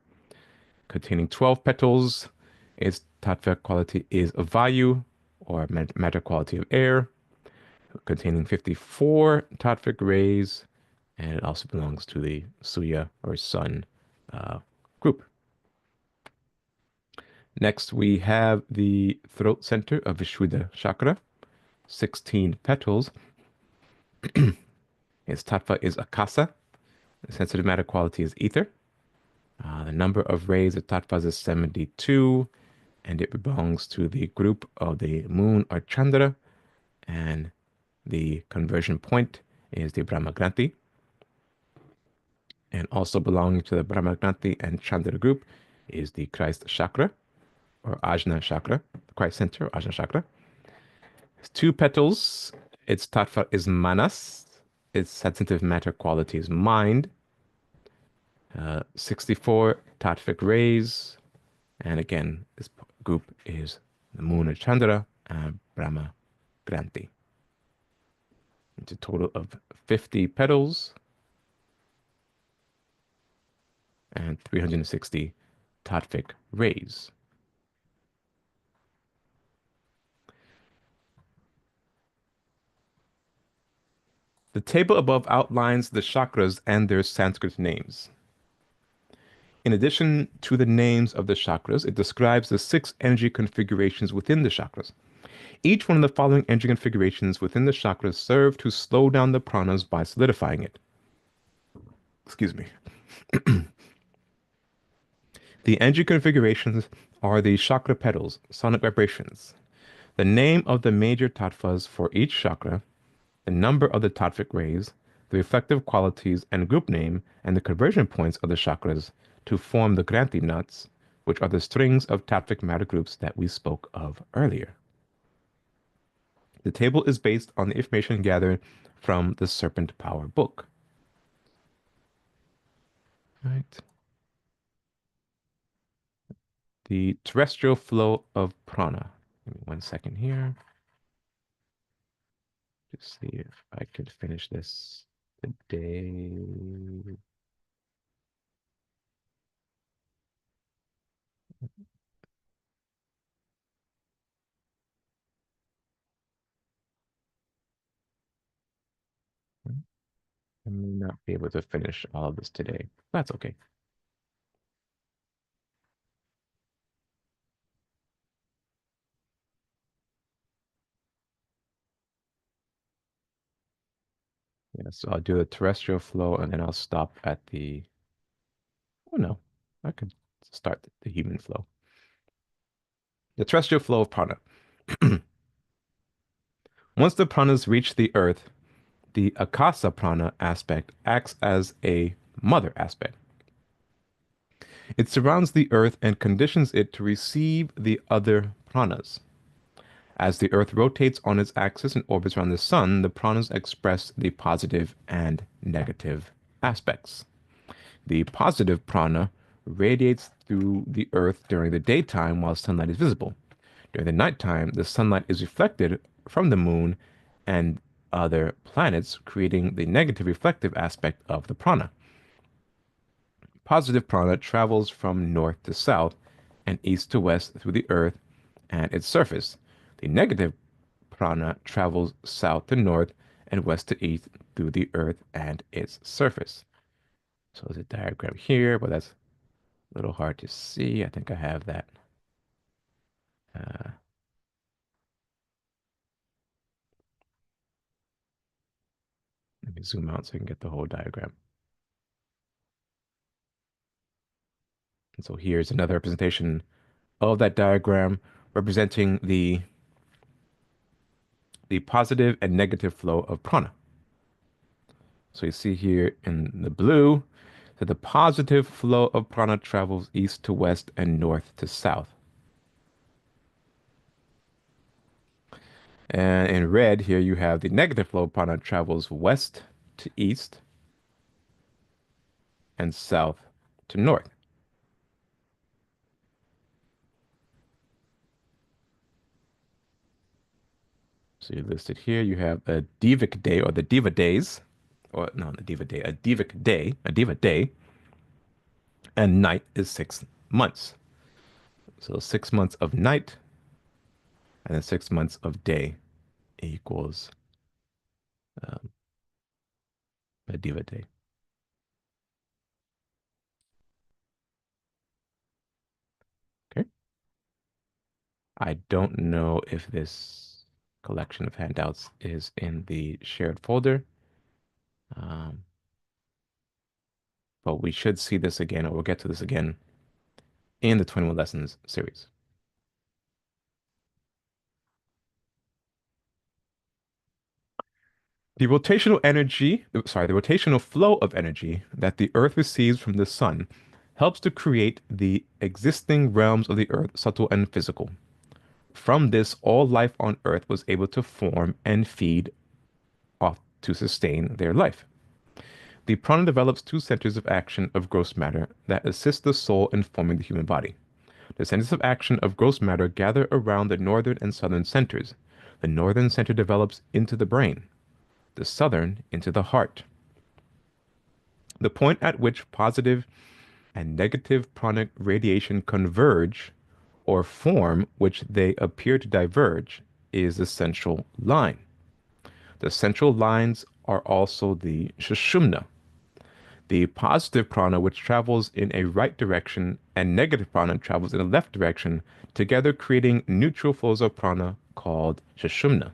containing 12 petals. Its tattva quality is Vayu or matter quality of air, containing 54 tattvic rays, and it also belongs to the Surya or Sun uh, group. Next, we have the throat center of Vishuddha chakra, 16 petals. Its tattva is Akasa. The sensitive matter quality is ether. The number of rays of tattvas is 72, and it belongs to the group of the moon or Chandra, and the conversion point is the Brahmagranthi. And also belonging to the Brahmagranthi and Chandra group is the Christ chakra or Ajna chakra, the Christ center or Ajna chakra. It's two petals. Its tattva is Manas. Its sensitive matter quality is mind. 64 tattvic rays. And again, this group is the moon or Chandra and Brahma Granthi. It's a total of 50 petals and 360 tattvic rays. The table above outlines the chakras and their Sanskrit names. In addition to the names of the chakras, it describes the 6 energy configurations within the chakras. Each one of the following energy configurations within the chakras serve to slow down the pranas by solidifying it. Excuse me. The energy configurations are the chakra petals, sonic vibrations. The name of the major tattvas for each chakra, the number of the tattvic rays, the reflective qualities and group name, and the conversion points of the chakras to form the Granthi nuts, which are the strings of tattvic matter groups that we spoke of earlier. The table is based on the information gathered from the Serpent Power book. Right. The terrestrial flow of prana. Give me 1 second here. Just see if I could finish this today. I may not be able to finish all of this today. That's okay. Yeah, so I'll do the terrestrial flow and then I'll stop at the. Oh no, I could start the human flow. The terrestrial flow of prana. Once the pranas reach the earth, the akasa prana aspect acts as a mother aspect. It surrounds the earth and conditions it to receive the other pranas. As the earth rotates on its axis and orbits around the sun, the pranas express the positive and negative aspects. The positive prana radiates through the earth during the daytime while sunlight is visible. During the nighttime, the sunlight is reflected from the moon and other planets, creating the negative reflective aspect of the prana. Positive prana travels from north to south and east to west through the earth and its surface. The negative prana travels south to north and west to east through the earth and its surface. So there's a diagram here, but that's a little hard to see. I think I have that. Uh, Let me zoom out so I can get the whole diagram. And so here's another representation of that diagram representing the positive and negative flow of prana. So you see here in the blue that the positive flow of prana travels east to west and north to south. And in red here you have the negative flow of prana travels west to east and south to north. So you listed here, you have a Divic day or the Diva days, or no, a diva day, a diva day, and night is 6 months. So 6 months of night and then 6 months of day equals um, a diva day. Okay. I don't know if this collection of handouts is in the shared folder, um, but we should see this again, or we'll get to this again in the 21 lessons series. The rotational flow of energy that the Earth receives from the sun helps to create the existing realms of the Earth, subtle and physical. From this, all life on Earth was able to form and feed off to sustain their life. The prana develops two centers of action of gross matter that assist the soul in forming the human body. The centers of action of gross matter gather around the northern and southern centers. The northern center develops into the brain, the southern into the heart. The point at which positive and negative pranic radiation converge or form which they appear to diverge is the central line. The central lines are also the shushumna. The positive prana, which travels in a right direction, and negative prana travels in a left direction, together creating neutral flows of prana called shushumna.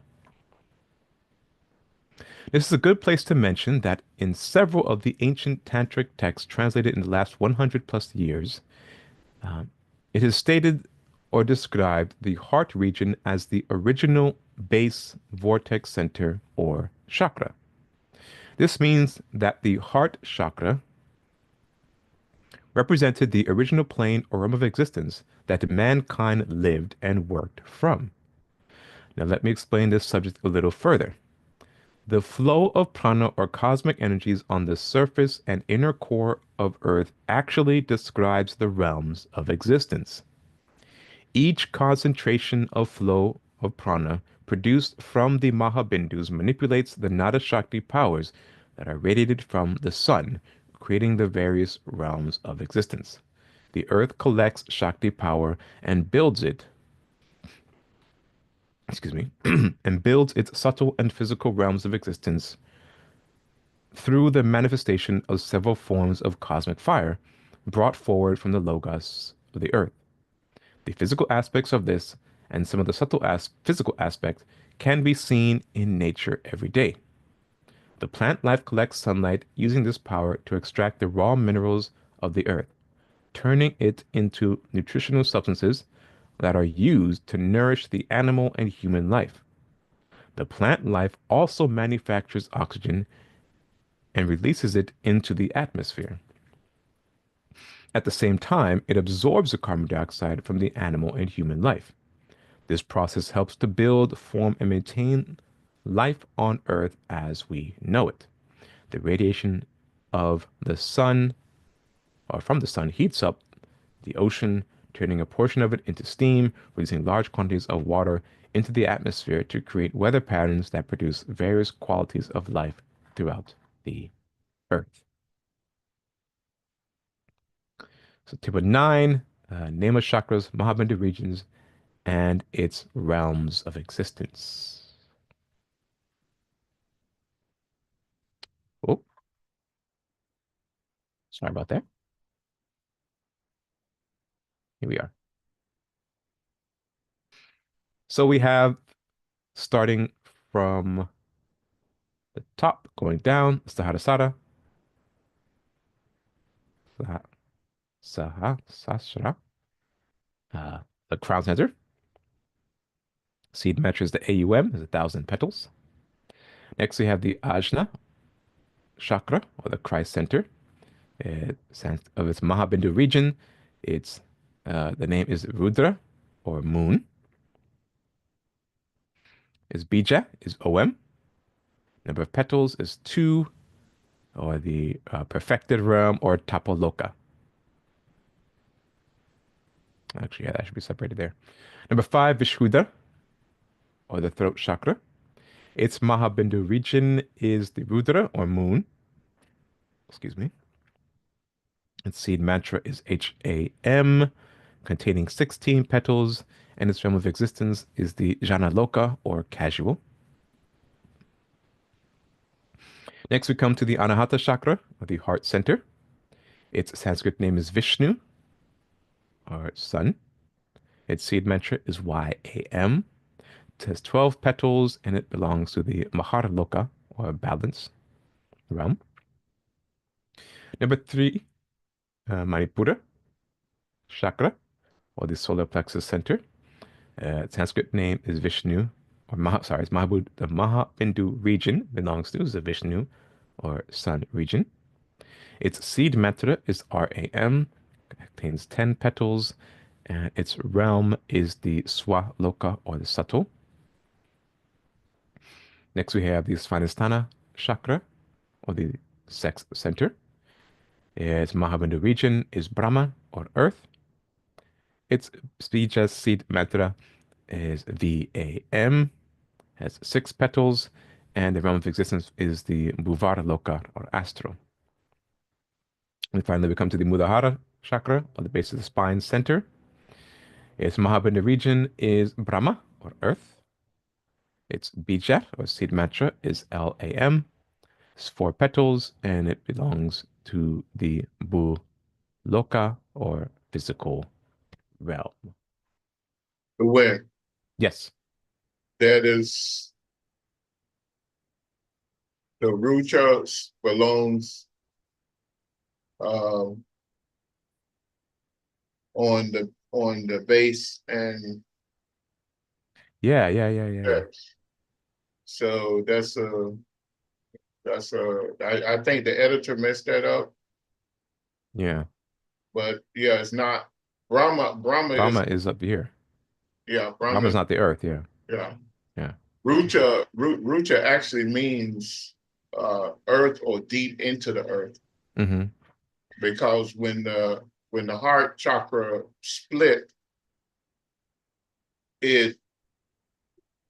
This is a good place to mention that in several of the ancient tantric texts translated in the last 100 plus years, um, it is stated or described the heart region as the original base vortex center or chakra. This means that the heart chakra represented the original plane or realm of existence that mankind lived and worked from. Now, let me explain this subject a little further. The flow of prana or cosmic energies on the surface and inner core of Earth actually describes the realms of existence. Each concentration of flow of prana produced from the Mahabindus manipulates the Nada Shakti powers that are radiated from the sun, creating the various realms of existence. The earth collects Shakti power and builds it, excuse me, and builds its subtle and physical realms of existence through the manifestation of several forms of cosmic fire brought forward from the logos of the earth. The physical aspects of this and some of the subtle physical aspects can be seen in nature every day. The plant life collects sunlight using this power to extract the raw minerals of the earth, turning it into nutritional substances that are used to nourish the animal and human life. The plant life also manufactures oxygen and releases it into the atmosphere. At the same time, it absorbs the carbon dioxide from the animal and human life. This process helps to build, form, and maintain life on Earth as we know it. The radiation of the sun, or from the sun, heats up the ocean, turning a portion of it into steam, releasing large quantities of water into the atmosphere to create weather patterns that produce various qualities of life throughout the Earth. So, table 9, name of chakras, Mahabindu regions, and its realms of existence. Oh, sorry about that. Here we are. So we have starting from the top, going down, Sahasrara, Sahasrara, uh, the crown center. Seed measures the AUM is 1,000 petals. Next, we have the Ajna chakra, or the Christ center. It stands of its Mahabindu region. It's the name is Rudra, or moon. Its Bija is OM. Number of petals is 2, or the perfected realm, or Tapoloka. Actually, yeah, that should be separated there. Number 5, Vishuddha, or the throat chakra. Its Mahabindu region is the Rudra or moon. Excuse me. Its seed mantra is HAM, containing 16 petals, and its realm of existence is the Janaloka or casual. Next, we come to the Anahata chakra, or the heart center. Its Sanskrit name is Vishnu, or sun. Its seed mantra is YAM. It has 12 petals, and it belongs to the Maharaloka, or balance realm. Number three, Manipura chakra, or the solar plexus center. Sanskrit name is Vishnu, or it's Mahabud. The Mahabindu region belongs to the Vishnu, or sun region. Its seed mantra is RAM, contains 10 petals, and its realm is the Swaloka, or the subtle. Next, we have the Svanistana chakra, or the sex center. Its Mahabindu region is Brahma, or earth. Its Bija seed mantra is VAM, has 6 petals, and the realm of existence is the Bhuvara Loka, or astral. And finally, we come to the Muladhara chakra, or the base of the spine center. Its Mahabindu region is Brahma, or earth. Its Bija, or seed mantra, is LAM. It's 4 petals, and it belongs to the Bu Loka, or physical realm. Where Yes. that is the root chakras belongs um, on the base and Yeah. steps. So I think the editor messed that up, Yeah. but yeah, it's not Brahma. Brahma Brahma is is up here. yeah, Brahma's Brahma, not the earth. Yeah. yeah. Yeah. Rucha actually means earth or deep into the earth, Mm-hmm. because when the heart chakra split, it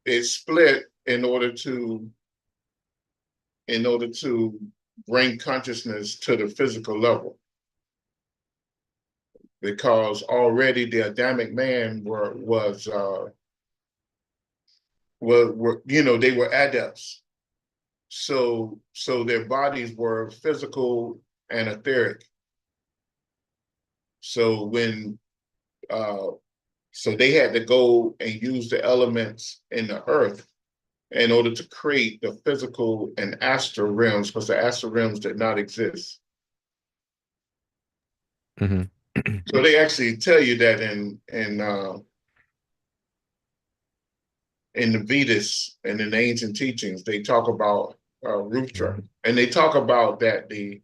it split in order to bring consciousness to the physical level, because already the Adamic man were they were adepts, so their bodies were physical and etheric. So when uh, so they had to go and use the elements in the earth in order to create the physical and astral realms, because the astral realms did not exist. Mm-hmm. So they actually tell you that in the Vedas and in the ancient teachings, they talk about Rutra, and they talk about that the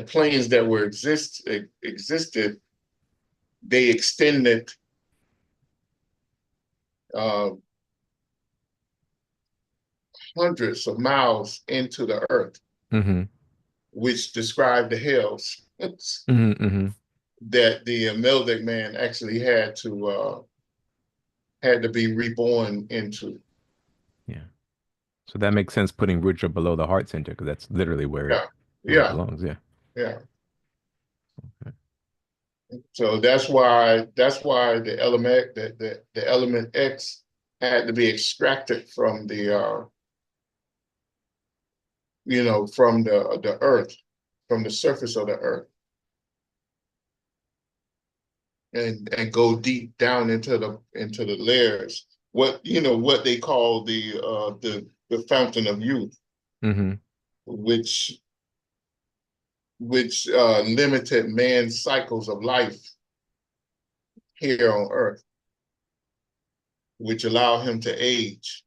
planes that were existed, they extended uh, hundreds of miles into the earth, Mm-hmm. which describe the hells Mm-hmm. Mm-hmm. that the Meldic man actually had to be reborn into. Yeah. So that makes sense putting Rudra below the heart center because that's literally Yeah, where it yeah, belongs. Yeah. yeah. So that's why the element X had to be extracted from from the earth, from the surface of the earth, and go deep down into the layers. What they call the fountain of youth, Mm-hmm. which limited man's cycles of life here on earth, which allow him to age.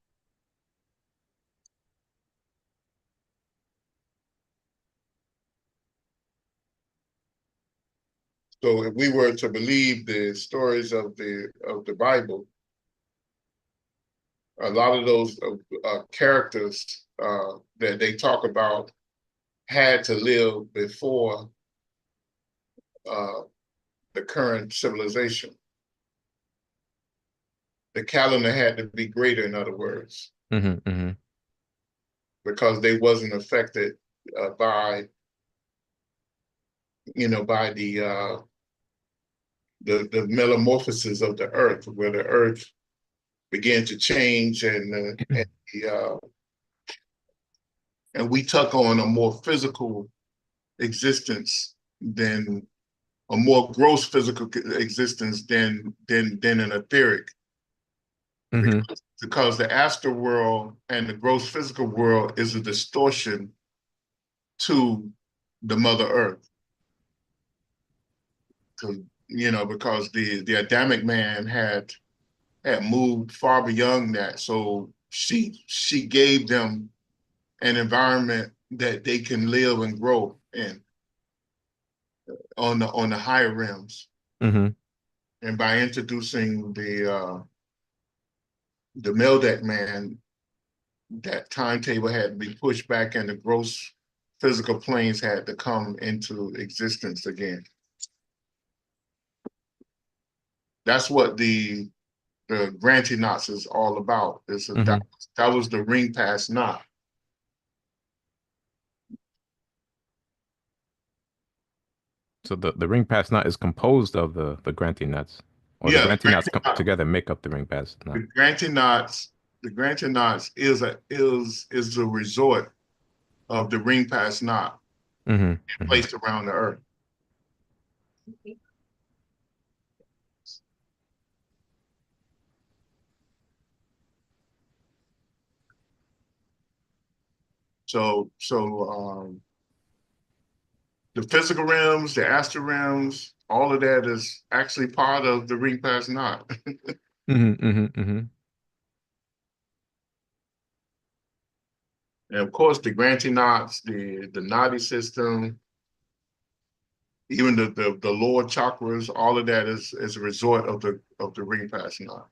So if we were to believe the stories of the Bible, a lot of those characters that they talk about had to live before uh, the current civilization. The calendar had to be greater, in other words. Mm-hmm. Mm-hmm. because they wasn't affected by by the metamorphosis of the earth, where the earth began to change and we took on a more physical existence than a more gross physical existence than an etheric, Hmm. because the astral world and the gross physical world is a distortion to the Mother Earth. Because the Adamic man had moved far beyond that, so she gave them an environment that they can live and grow in on the higher realms. Hmm. And by introducing the Meldic man, that timetable had to be pushed back and the gross physical planes had to come into existence again. That's what the Granty Knots is all about. Hmm. That was the ring pass knot. So the ring pass knot is composed of the Granty nuts, or the Yeah, Granty knots come together and make up the ring pass knot. the Granty Knots, the Granty Knots is the resort of the ring pass knot Hmm. Hmm. placed around the earth. So the physical realms, the astral realms, all of that is actually part of the ring pass knot. Hmm. Hmm. Hmm. And of course, the Granty knots, the Nadi system, even the lower chakras, all of that is a result of the ring pass knot.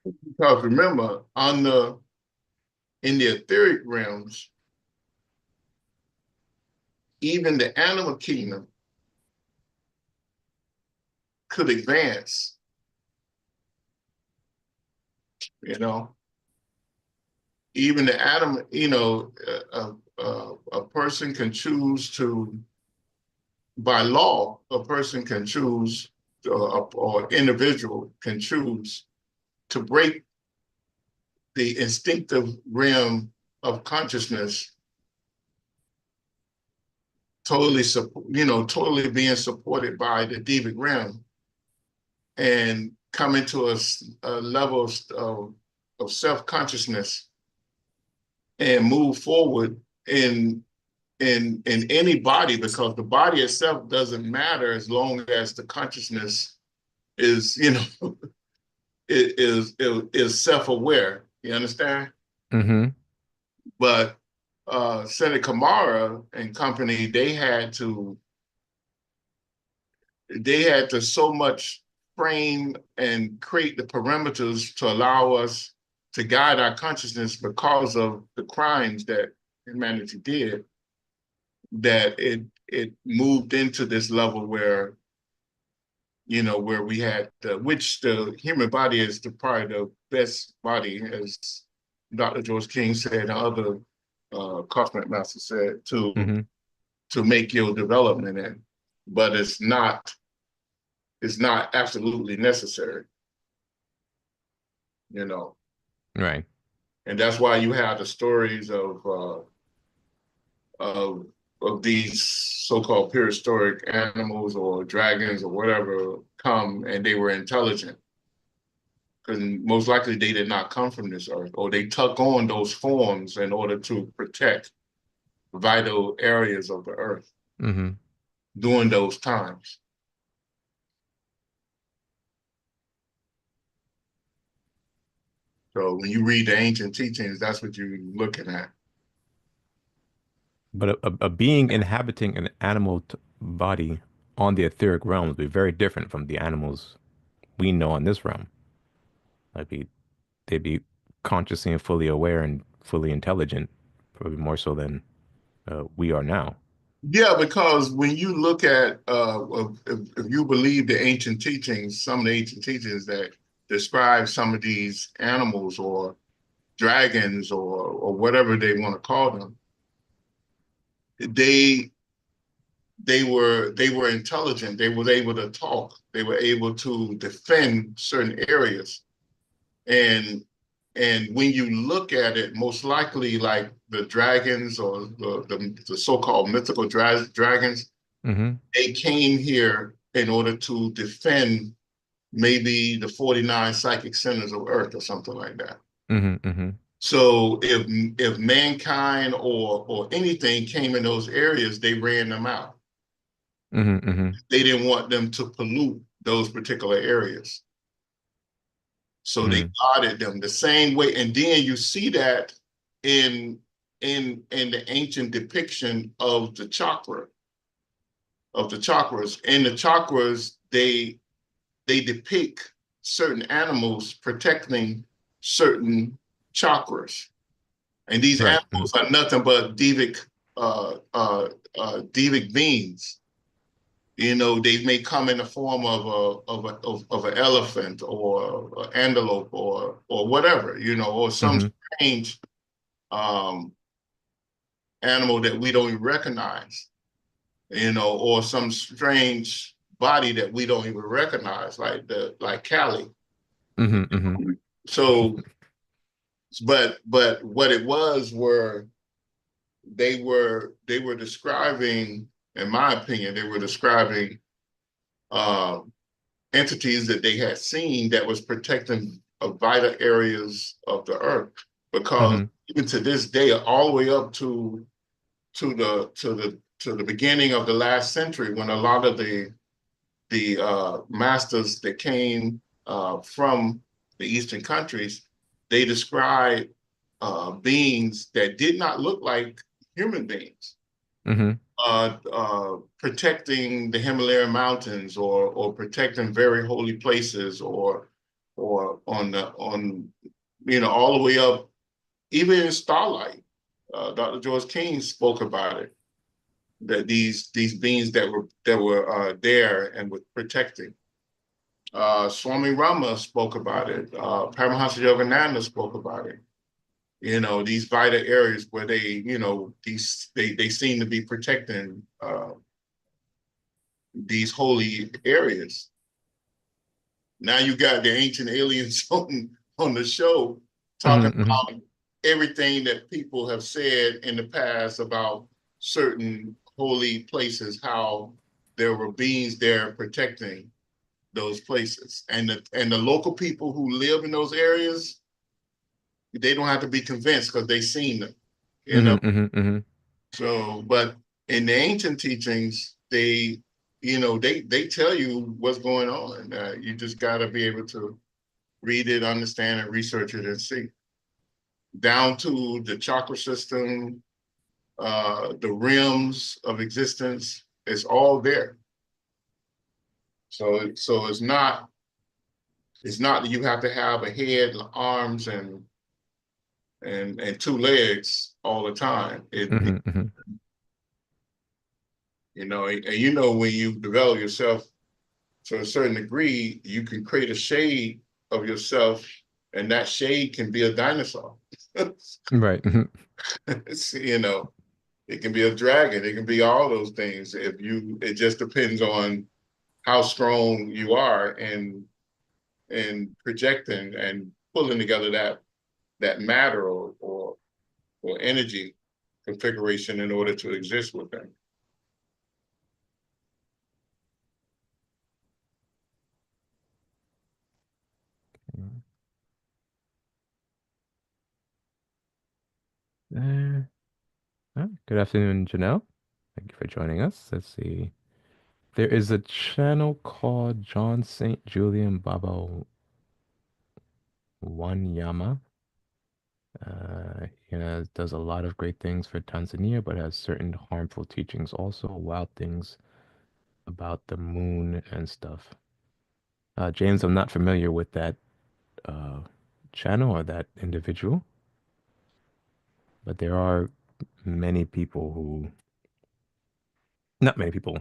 Because remember, in the etheric realms, even the animal kingdom could advance. You know, even the animal, a person can choose to, by law, a person can choose, or individual can choose to break the instinctive realm of consciousness, totally being supported by the devic realm, and come into a level of self-consciousness and move forward in any body, because the body itself doesn't matter as long as the consciousness is is self-aware. You understand? Hmm. But Senator Kamara and company, they had to so much frame and create the parameters to allow us to guide our consciousness because of the crimes that humanity did, that it moved into this level where where we had which the human body is probably the best body, as Dr. George King said and other cosmic masters said, Hmm. to make your development in, but it's not absolutely necessary, you know. Right. And that's why you have the stories of of these so-called prehistoric animals or dragons or whatever come, and they were intelligent, because most likely they did not come from this earth, or they took on those forms in order to protect vital areas of the earth Hmm. during those times. So when you read the ancient teachings, that's what you're looking at. But a being inhabiting an animal body on the etheric realm would be very different from the animals we know in this realm. Like they'd be consciously and fully aware and fully intelligent, probably more so than we are now. Yeah, because when you look at, if you believe the ancient teachings, some of the ancient teachings that describe some of these animals or dragons or whatever they want to call them, they they were intelligent. They were able to talk. They were able to defend certain areas. And and when you look at it, most likely like the dragons or the so-called mythical dragons, Mm-hmm. they came here in order to defend maybe the 49 psychic centers of Earth or something like that. Mm-hmm. Mm-hmm. So if mankind or anything came in those areas, they ran them out. Mm-hmm. Mm-hmm. They didn't want them to pollute those particular areas. So they Mm-hmm. guarded them the same way. And then you see that in in the ancient depiction of the chakra, of the chakras. In the chakras, they depict certain animals protecting certain chakras. And these Right. Mm-hmm. animals are nothing but devic beings. You know, they may come in the form of of an elephant or an antelope or whatever, you know, or some Mm-hmm. strange um, animal that we don't even recognize, you know, or some strange body that we don't even recognize, like Cali. Mm-hmm. Mm-hmm. So, but what it was were they were describing, in my opinion, they were describing uh, entities that they had seen that was protecting vital areas of the earth. Because Mm-hmm. even to this day, all the way up to the beginning of the last century, when a lot of the masters that came from the Eastern countries, they described beings that did not look like human beings, Mm-hmm. protecting the Himalayan mountains or protecting very holy places or on you know all the way up even in starlight. Dr. George King spoke about it, that these beings that were there and were protecting. Swami Rama spoke about it. Paramahansa Yogananda spoke about it. You know, these vital areas where you know, they seem to be protecting these holy areas. Now you got the ancient aliens on the show talking Mm-hmm. Mm-hmm. about everything that people have said in the past about certain holy places, how there were beings there protecting those places. And the local people who live in those areas, they don't have to be convinced because they've seen them, you know. Mm-hmm. Mm-hmm. So, but in the ancient teachings, you know, they tell you what's going on. You just got to be able to read it, understand it, research it, and see. Down to the chakra system, the realms of existence, it's all there. So it's not that you have to have a head, arms, and two legs all the time. Mm-hmm. Mm-hmm. You know, and you know when you develop yourself to a certain degree, you can create a shade of yourself, and that shade can be a dinosaur. Right. Mm-hmm. You know, it can be a dragon, it can be all those things. If you, it just depends on how strong you are and projecting and pulling together that matter or energy configuration in order to exist with them. Good afternoon, Janelle. Thank you for joining us. Let's see. There is a channel called John St. Julian Baba Wanyama. Does a lot of great things for Tanzania, but has certain harmful teachings also, wild things about the moon and stuff. James, I'm not familiar with that uh, channel or that individual, but there are many people who Not many people.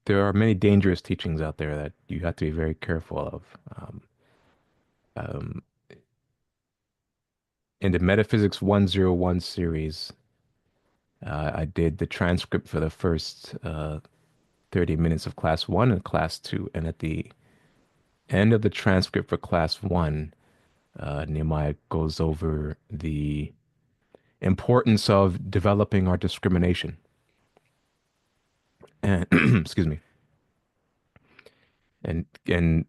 There are many dangerous teachings out there that you have to be very careful of. Um, in the Metaphysics 101 series, I did the transcript for the first 30 minutes of class one and class two. And at the end of the transcript for class one, Nehemiah goes over the importance of developing our discrimination. And excuse me, and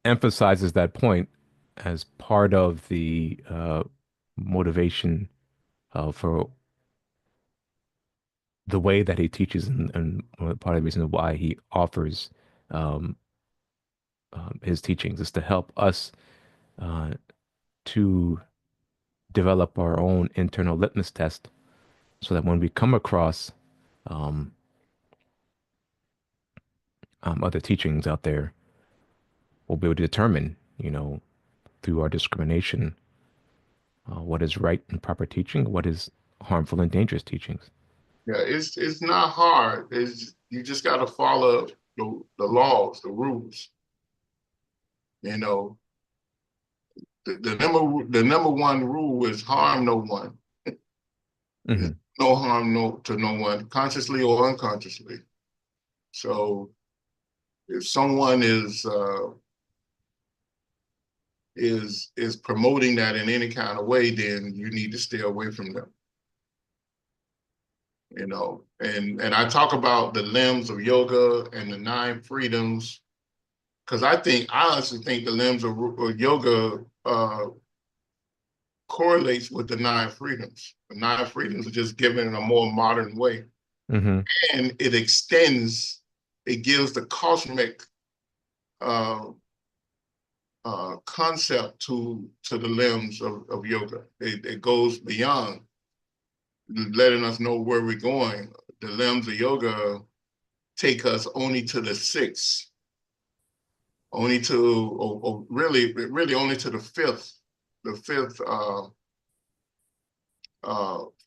emphasizes that point as part of the motivation for the way that he teaches, and part of the reason why he offers um, his teachings is to help us uh, to develop our own internal litmus test, so that when we come across um, other teachings out there, we'll be able to determine, through our discrimination, what is right and proper teaching, what is harmful and dangerous teachings. Yeah, it's not hard. It's you just got to follow the laws, the rules. You know, the number one rule is harm no one. It's Hmm. no harm to no one, consciously or unconsciously. So if someone is promoting that in any kind of way, then you need to stay away from them. And I talk about the limbs of yoga and the nine freedoms, because I honestly think the limbs of yoga correlates with the nine freedoms. The nine freedoms are just given in a more modern way, Hmm. and it gives the cosmic uh, concept to the limbs of yoga. It goes beyond letting us know where we're going. The limbs of yoga take us only to the sixth, only to, or really only to the fifth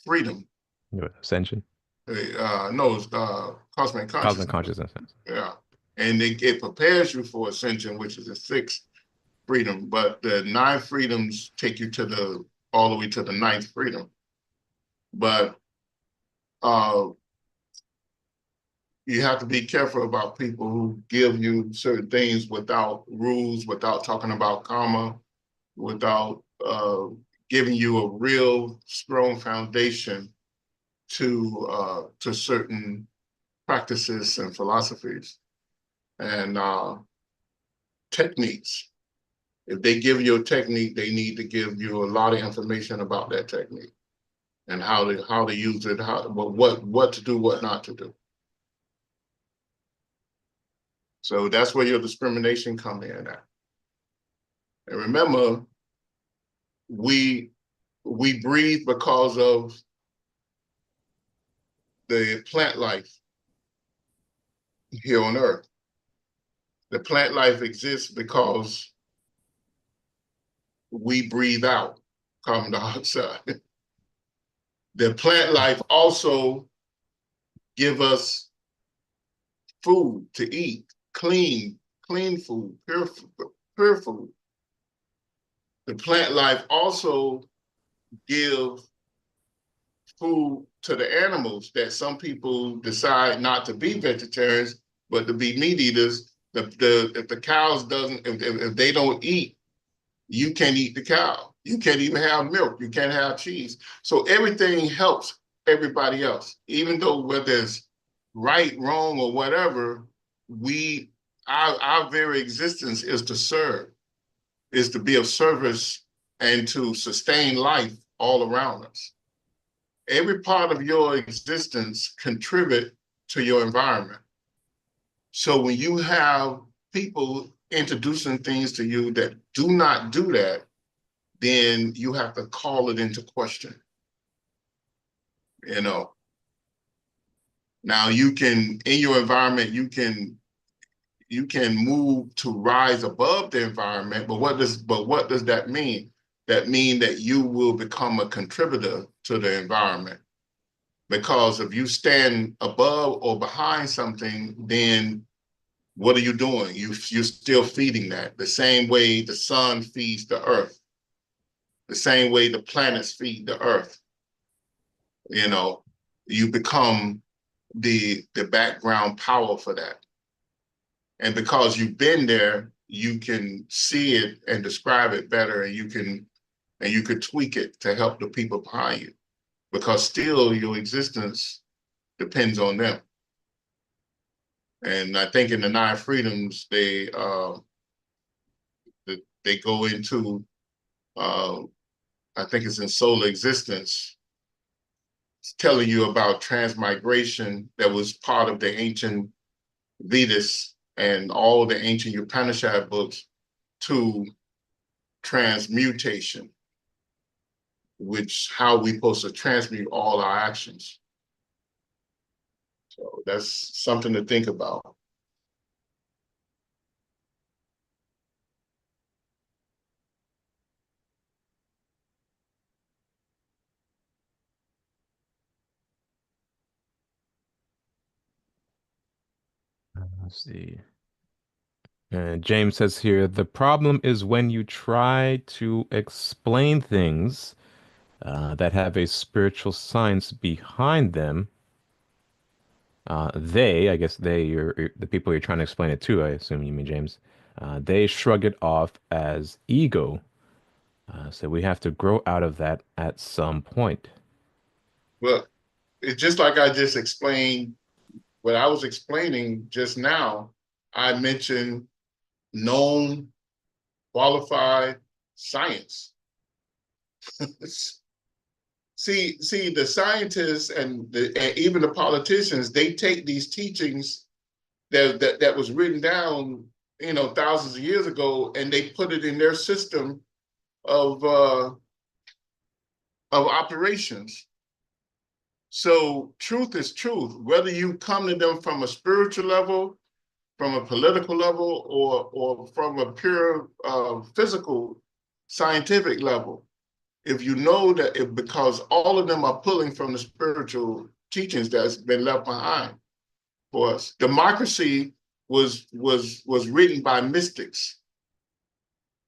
freedom. Ascension, No, it's cosmic cosmic consciousness. consciousness. Yeah. And it prepares you for ascension, which is the sixth freedom. But the nine freedoms take you all the way to the ninth freedom. But uh, you have to be careful about people who give you certain things without rules, without talking about karma, without giving you a real strong foundation to certain practices and philosophies and techniques. If they give you a technique, they need to give you a lot of information about that technique and how to use it, what to do, what not to do. So that's where your discrimination come in at. And remember, we we breathe because of the plant life here on Earth. The plant life exists because we breathe out carbon dioxide. The plant life also give us food to eat, clean food, pure food. The plant life also give food to the animals that some people decide not to be vegetarians, but to be meat eaters. If the cows doesn't, if they don't eat, you can't eat the cow. You can't even have milk. You can't have cheese. So everything helps everybody else, even though whether it's right, wrong, or whatever, our very existence is to serve, is to be of service and to sustain life all around us. Every part of your existence contribute to your environment. So when you have people introducing things to you that do not do that, then you have to call it into question. You know, now you can in your environment you can move to rise above the environment, but what does that mean? That mean that you will become a contributor to the environment. Because if you stand above or behind something, then what are you doing? You're still feeding that. The same way the sun feeds the earth, the same way the planets feed the earth. You know, you become the background power for that. And because you've been there, you can see it and describe it better, and you could tweak it to help the people behind you. Because still your existence depends on them. And I think in the Nine Freedoms, they go into I think it's in Solar Existence, it's telling you about transmigration that was part of the ancient Vedas and all the ancient Upanishad books to transmutation, which how we supposed to transmute all our actions. So that's something to think about. Let's see. James says here, the problem is when you try to explain things that have a spiritual science behind them. I guess the people you're trying to explain it to, I assume you mean James, they shrug it off as ego. So we have to grow out of that at some point. Well, it's just like I just explained, what I was explaining just now, I mentioned known, qualified science. See, the scientists and even the politicians, they take these teachings that was written down, thousands of years ago, and they put it in their system of operations. So truth is truth, whether you come to them from a spiritual level, from a political level, or from a pure physical scientific level. If you know that because all of them are pulling from the spiritual teachings that's been left behind for us. Democracy was written by mystics.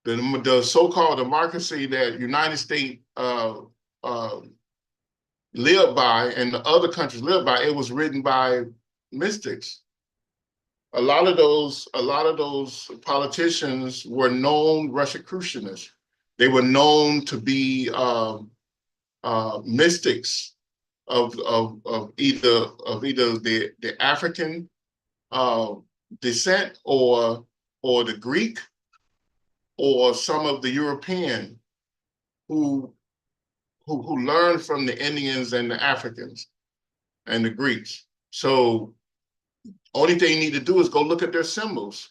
The so-called democracy that United States lived by and the other countries lived by, it was written by mystics. A lot of those politicians were known Rosicrucianists. They were known to be mystics of either the African descent or the Greek or some of the European who learned from the Indians and the Africans and the Greeks. So only thing you need to do is go look at their symbols,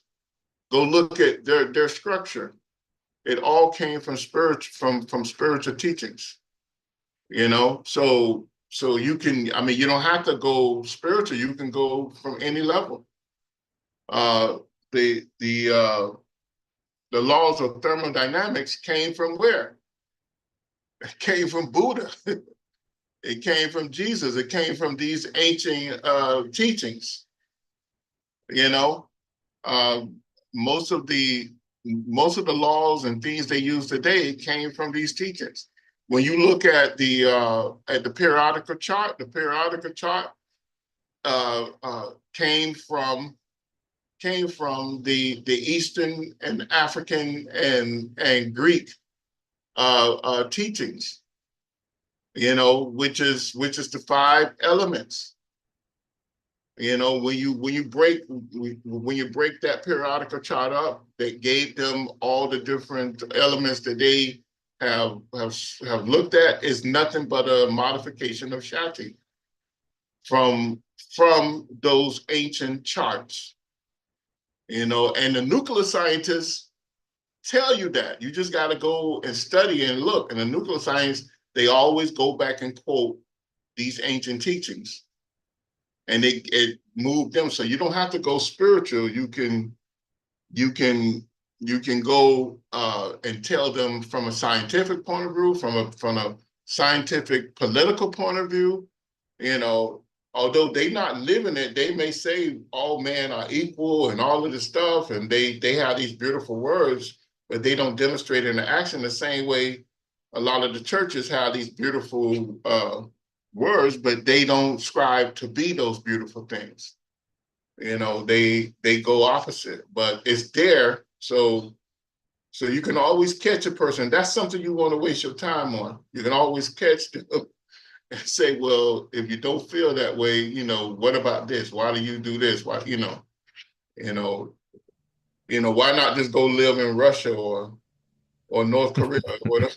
go look at their structure. It all came from spiritual teachings, So you can, I mean, you don't have to go spiritual. You can go from any level. The laws of thermodynamics came from where? It came from Buddha. It came from Jesus. It came from these ancient teachings. You know, uh, most of the laws and things they use today came from these teachings. When you look at the periodical chart, came from the Eastern and African and Greek teachings. Which is the five elements. When you break that periodical chart up, they gave them all the different elements that they have looked at is nothing but a modification of Shakti from those ancient charts. And the nuclear scientists tell you that. You just got to go and study and look. And the nuclear science, they always go back and quote these ancient teachings. And it moved them. So you don't have to go spiritual. You can go and tell them from a scientific point of view, from a scientific political point of view, You know, although they not living it, they may say all men are equal and all of this stuff, and they have these beautiful words, but they don't demonstrate it in action the same way a lot of the churches have these beautiful words, but they don't strive to be those beautiful things. You know, they go opposite, but it's there. So you can always catch a person. That's something you want to waste your time on. You can always catch them and say, well, if you don't feel that way, you know, what about this? Why do you do this? Why, you know, why not just go live in Russia or North Korea or whatever?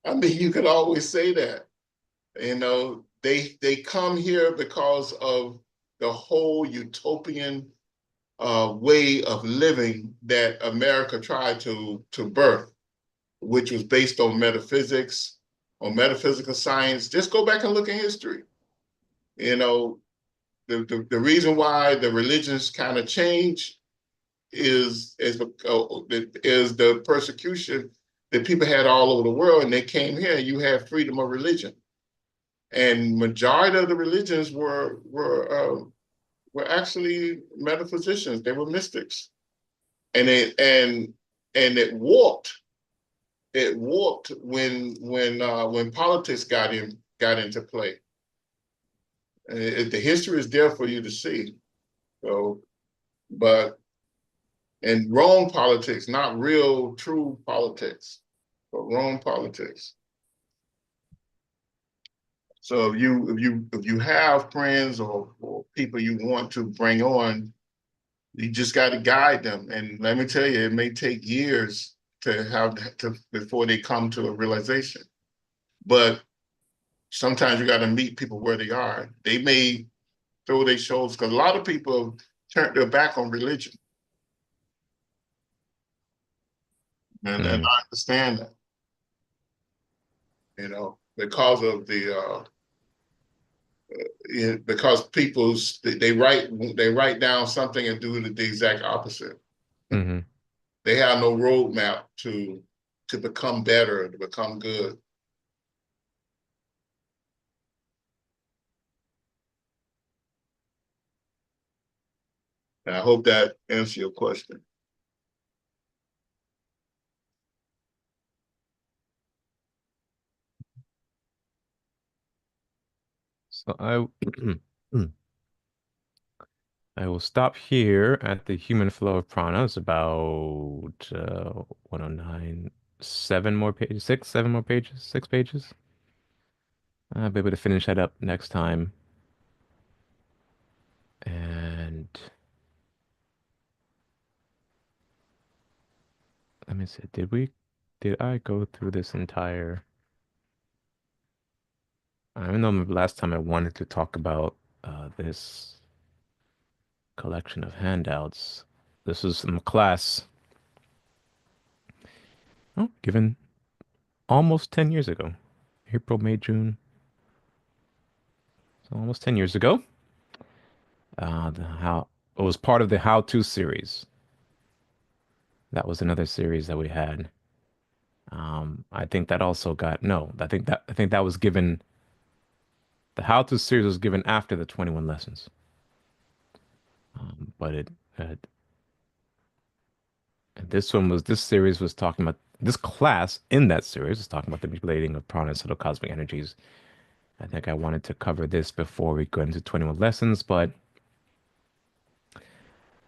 I mean, you could always say that. You know, they come here because of the whole utopian way of living that America tried to birth, which was based on metaphysics, on metaphysical science. Just go back and look at history. You know, the reason why the religions kind of change is the persecution that people had all over the world, and they came here, and you had freedom of religion, and majority of the religions were actually metaphysicians. They were mystics, and it warped. It warped when politics got into play. The history is there for you to see. So, but and wrong politics, not real, true politics, but wrong politics. So if you have friends or people you want to bring on, you just got to guide them. And let me tell you, it may take years to have to before they come to a realization. But sometimes you got to meet people where they are. They may throw their shoulders because a lot of people turn their back on religion, and Mm, I understand that, because of because they write down something and do the exact opposite. hmm. They have no roadmap to become better, to become good. And I hope that answers your question. So I will stop here at the human flow of prana. It's about 109, seven more pages, six, seven more pages, 6 pages. I'll be able to finish that up next time. And let me see, did I go through this entire? I don't know the last time I wanted to talk about this collection of handouts. This is some class, oh, given almost 10 years ago. April, May, June. So almost 10 years ago. How it was part of the how-to series. That was another series that we had. I think that also got no. I think that was given. The how-to series was given after the 21 lessons. But uh, this series was talking about this class in that series was talking about the manipulating of prana and subtle cosmic energies. I think I wanted to cover this before we go into 21 lessons, but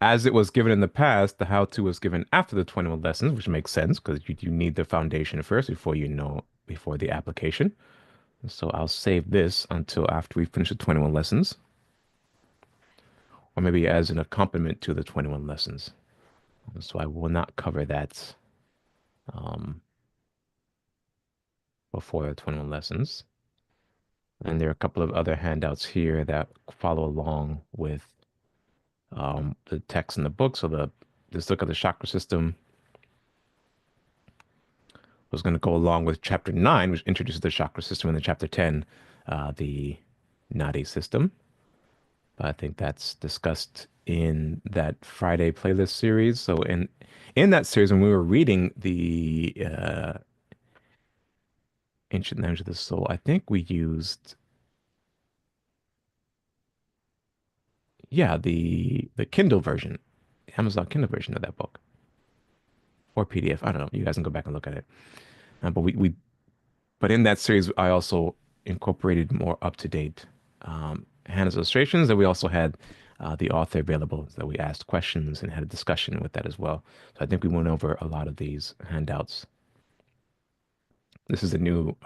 as it was given in the past, the how-to was given after the 21 lessons, which makes sense because you need the foundation first before the application. So I'll save this until after we finish the 21 lessons, or maybe as an accompaniment to the 21 lessons. So I will not cover that um, before the 21 lessons. And there are a couple of other handouts here that follow along with the text in the book. So this look at the chakra system was going to go along with chapter 9, which introduces the chakra system, and then chapter 10, the Nadi system. But I think that's discussed in that Friday playlist series. So in that series, when we were reading the Ancient Language of the Soul, I think we used Yeah, the Kindle version, Amazon Kindle version of that book or PDF. I don't know. You guys can go back and look at it. But in that series, I also incorporated more up to date Hannah's illustrations, and we also had the author available that we asked questions and had a discussion with that as well. So I think we went over a lot of these handouts. This is a new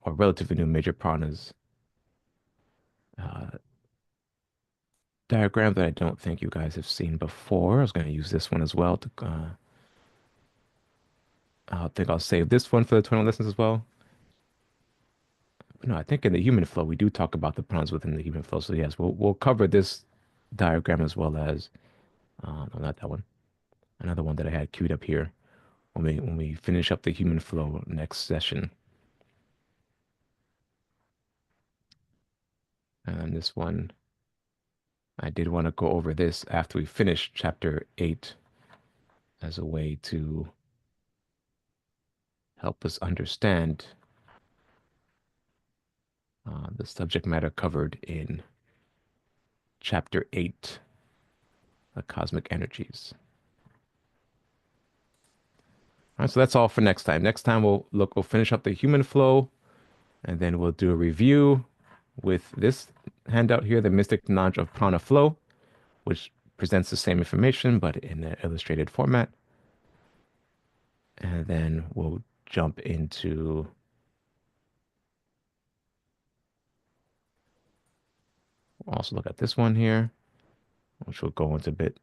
or relatively new major piranhas uh, diagram that I don't think you guys have seen before. I was going to use this one as well to I think I'll save this one for the 20 lessons as well. But no, I think in the human flow we do talk about the prawns within the human flow. So yes, we'll cover this diagram as well as no, not that one. Another one that I had queued up here when we finish up the human flow next session. And this one, I did want to go over this after we finish chapter 8 as a way to help us understand the subject matter covered in chapter 8, the cosmic energies. All right, so that's all for next time. Next time we'll finish up the human flow, and then we'll do a review with this handout here, the Mystic Knowledge of Prana Flow, which presents the same information but in an illustrated format. And then we'll jump into we'll also look at this one here, which will go into a bit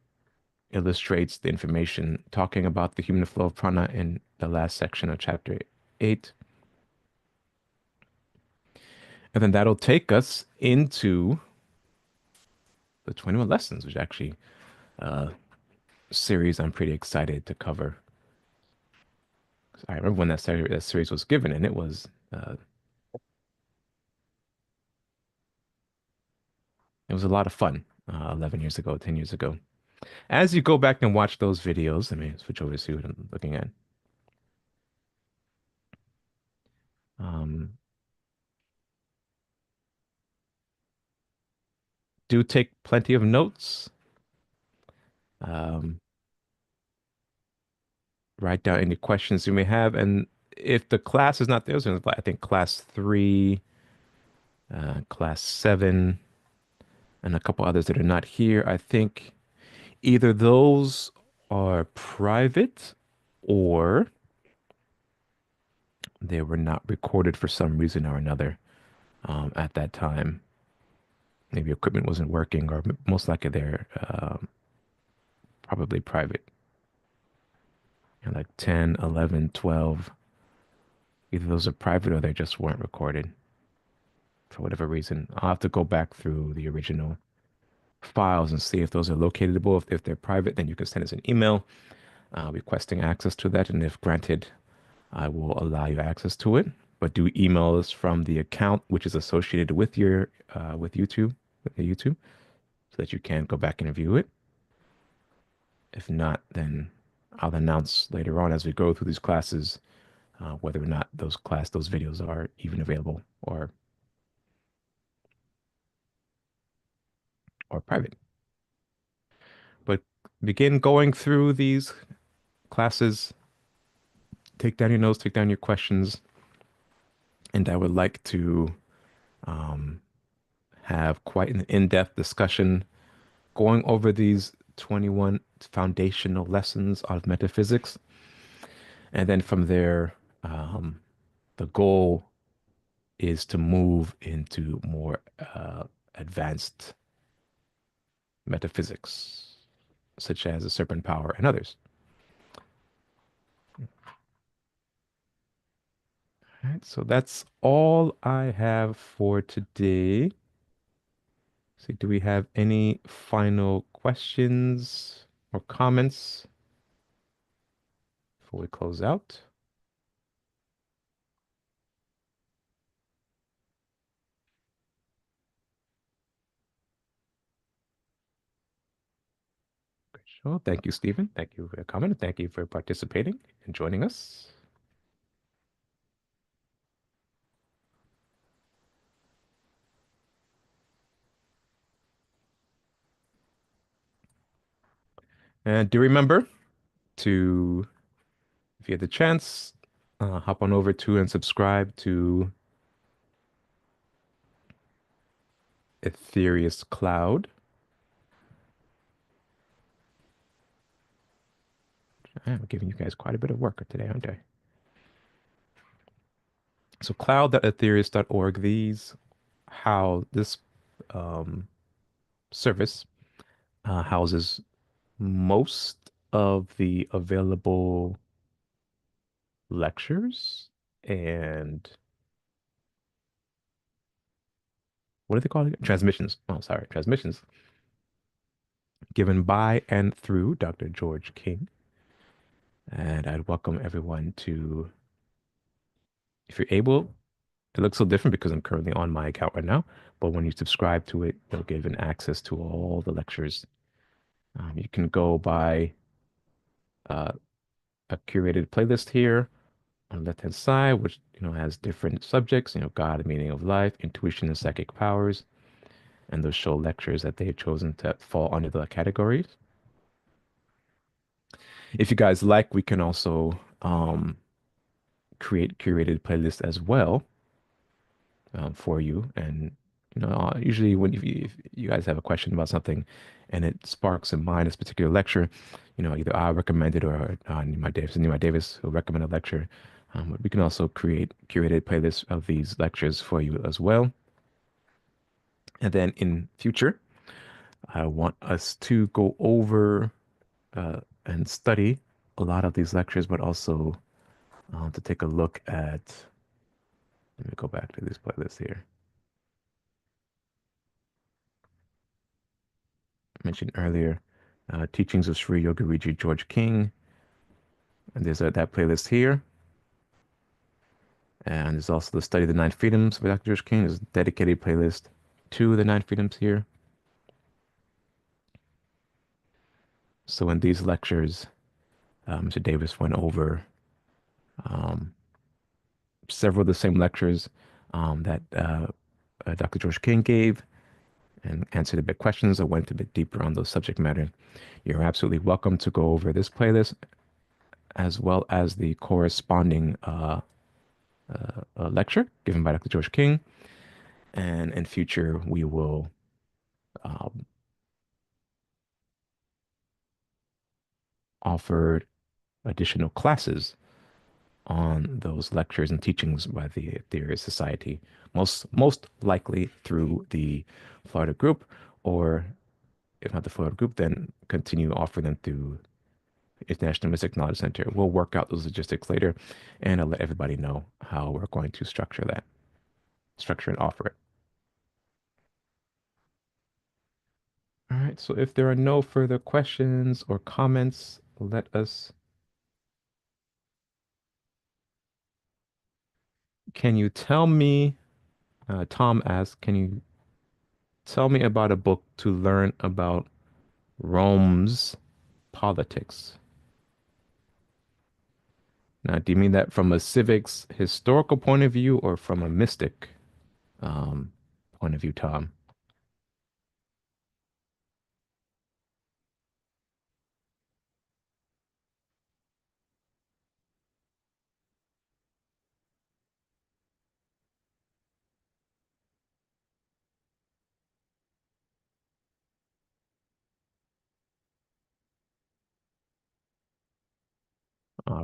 illustrates the information talking about the human flow of prana in the last section of chapter 8. And then that'll take us into the 21 lessons, which actually uh series I'm pretty excited to cover. I remember when that series was given, and it was a lot of fun 11 years ago, 10 years ago. As you go back and watch those videos, let me switch over to see what I'm looking at. Um, do take plenty of notes. Um, write down any questions you may have. And if the class is not there, so I think class 3, class 7, and a couple others that are not here, I think either those are private or they were not recorded for some reason or another at that time. Maybe equipment wasn't working, or most likely they're probably private. And like 10, 11, 12, either those are private or they just weren't recorded for whatever reason. I'll have to go back through the original files and see if those are locatable. If they're private, then you can send us an email requesting access to that. And if granted, I will allow you access to it. But do email us from the account which is associated with your with the YouTube, so that you can go back and view it. If not, then I'll announce later on as we go through these classes whether or not those videos are even available or private. But begin going through these classes. Take down your notes, take down your questions, and I would like to um, have quite an in-depth discussion going over these 21 foundational lessons of metaphysics. And then from there, the goal is to move into more advanced metaphysics, such as the serpent power and others. All right, so that's all I have for today. See, do we have any final questions or comments before we close out? Sure. Thank you, Stephen. Thank you for your comment. Thank you for participating and joining us. And do remember to, if you have the chance, hop on over to and subscribe to Ethereus Cloud. I'm giving you guys quite a bit of work today, aren't I? So cloud.ethereus.org, these how this um, service houses most of the available lectures and what do they call it? Transmissions. Oh, sorry, transmissions given by and through Dr. George King. And I'd welcome everyone to, if you're able, it looks so different because I'm currently on my account right now, but when you subscribe to it, you'll give an access to all the lectures. You can go by uh, a curated playlist here on the left-hand side, which has different subjects, God, the meaning of life, intuition and psychic powers, and those show lectures that they have chosen to fall under the categories. If you guys like, we can also create curated playlists as well for you. And usually when if you guys have a question about something and it sparks in mind this particular lecture, either I recommend it or Nima Davis will recommend a lecture. But we can also create curated playlists of these lectures for you as well. And then in future, I want us to go over and study a lot of these lectures, but also to take a look at. Let me go back to this playlist here. I mentioned earlier, Teachings of Sri Yogariji George King, and there's that playlist here. And there's also the Study of the Nine Freedoms by Dr. George King. There's a dedicated playlist to the Nine Freedoms here. So in these lectures, Mr. Davis went over um, several of the same lectures that Dr. George King gave and answered a bit questions or went a bit deeper on those subject matter. You're absolutely welcome to go over this playlist as well as the corresponding lecture given by Dr. George King. And in future, we will um, offer additional classes on those lectures and teachings by the Theory Society, most likely through the Florida group, or if not the Florida group, then continue offering them through International Mystic Knowledge Center. We'll work out those logistics later, and I'll let everybody know how we're going to structure and offer it. All right, so if there are no further questions or comments, let us. Can you tell me, Tom asks, can you tell me about a book to learn about Rome's politics? Now, do you mean that from a civics historical point of view or from a mystic um, point of view, Tom?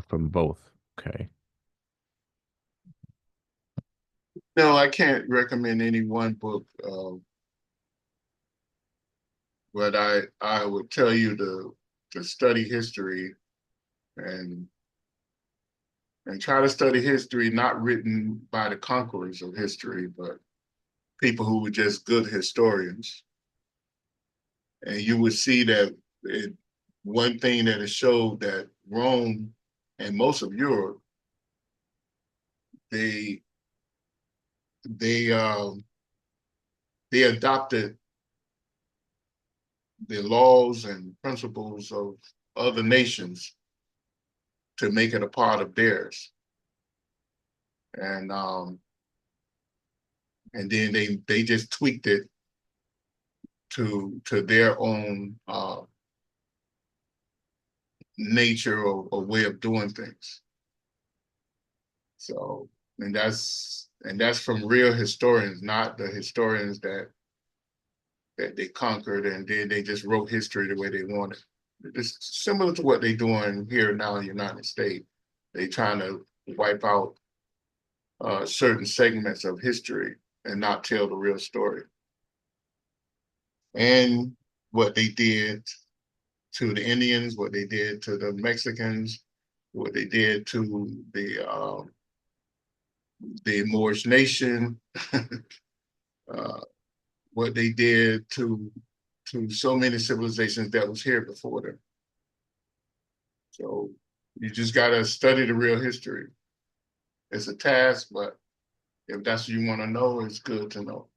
From both. Okay. No, I can't recommend any one book, but I would tell you to study history and try to study history not written by the conquerors of history, but people who were just good historians. And you would see that one thing that it showed that Rome and most of Europe, they they um, they adopted the laws and principles of other nations to make it a part of theirs. And and then they just tweaked it to their own nature or way of doing things. So, and that's from real historians, not the historians that they conquered and then they just wrote history the way they wanted. It's similar to what they're doing here now in the United States. They trying to wipe out certain segments of history and not tell the real story. And what they did to the Indians, what they did to the Mexicans, what they did to the Moorish nation, uh, what they did to so many civilizations that was here before them. So you just gotta study the real history. It's a task, but if that's what you want to know, it's good to know.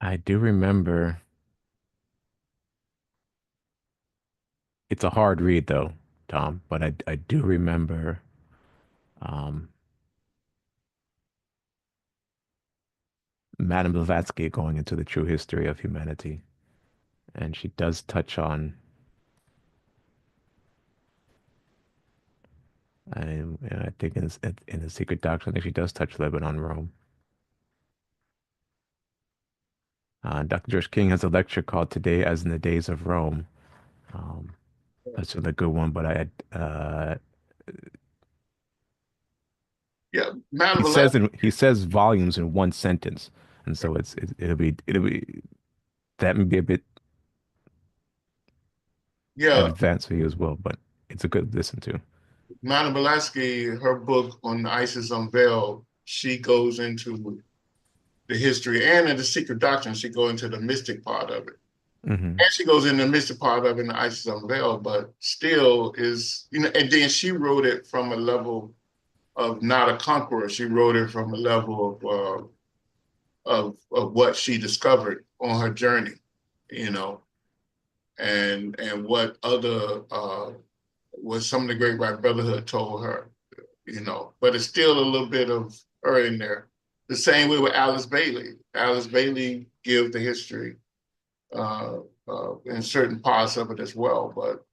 I do remember. It's a hard read though, Tom, but I do remember um, Madame Blavatsky going into the true history of humanity, and she does touch on. I think in the Secret Doctrine, I think she does touch a little bit on Rome. Dr. George King has a lecture called "Today as in the Days of Rome." Um, that's a good one, but Yeah, Madame Blavatsky. he says volumes in one sentence, and so it'll be that may be a bit Yeah, advanced for you as well, but it's a good listen to. Madame Blavatsky, her book on the Isis Unveiled, she goes into the history and in the secret doctrine, she goes into the mystic part of it. Hmm. And she goes into the mystic part of it in the Isis Unveiled, but still is, and then she wrote it from a level of not a conqueror. She wrote it from a level of what she discovered on her journey, you know, and what other what some of the Great White Brotherhood told her, but it's still a little bit of her in there. The same way with Alice Bailey. Alice Bailey gives the history in certain parts of it as well, but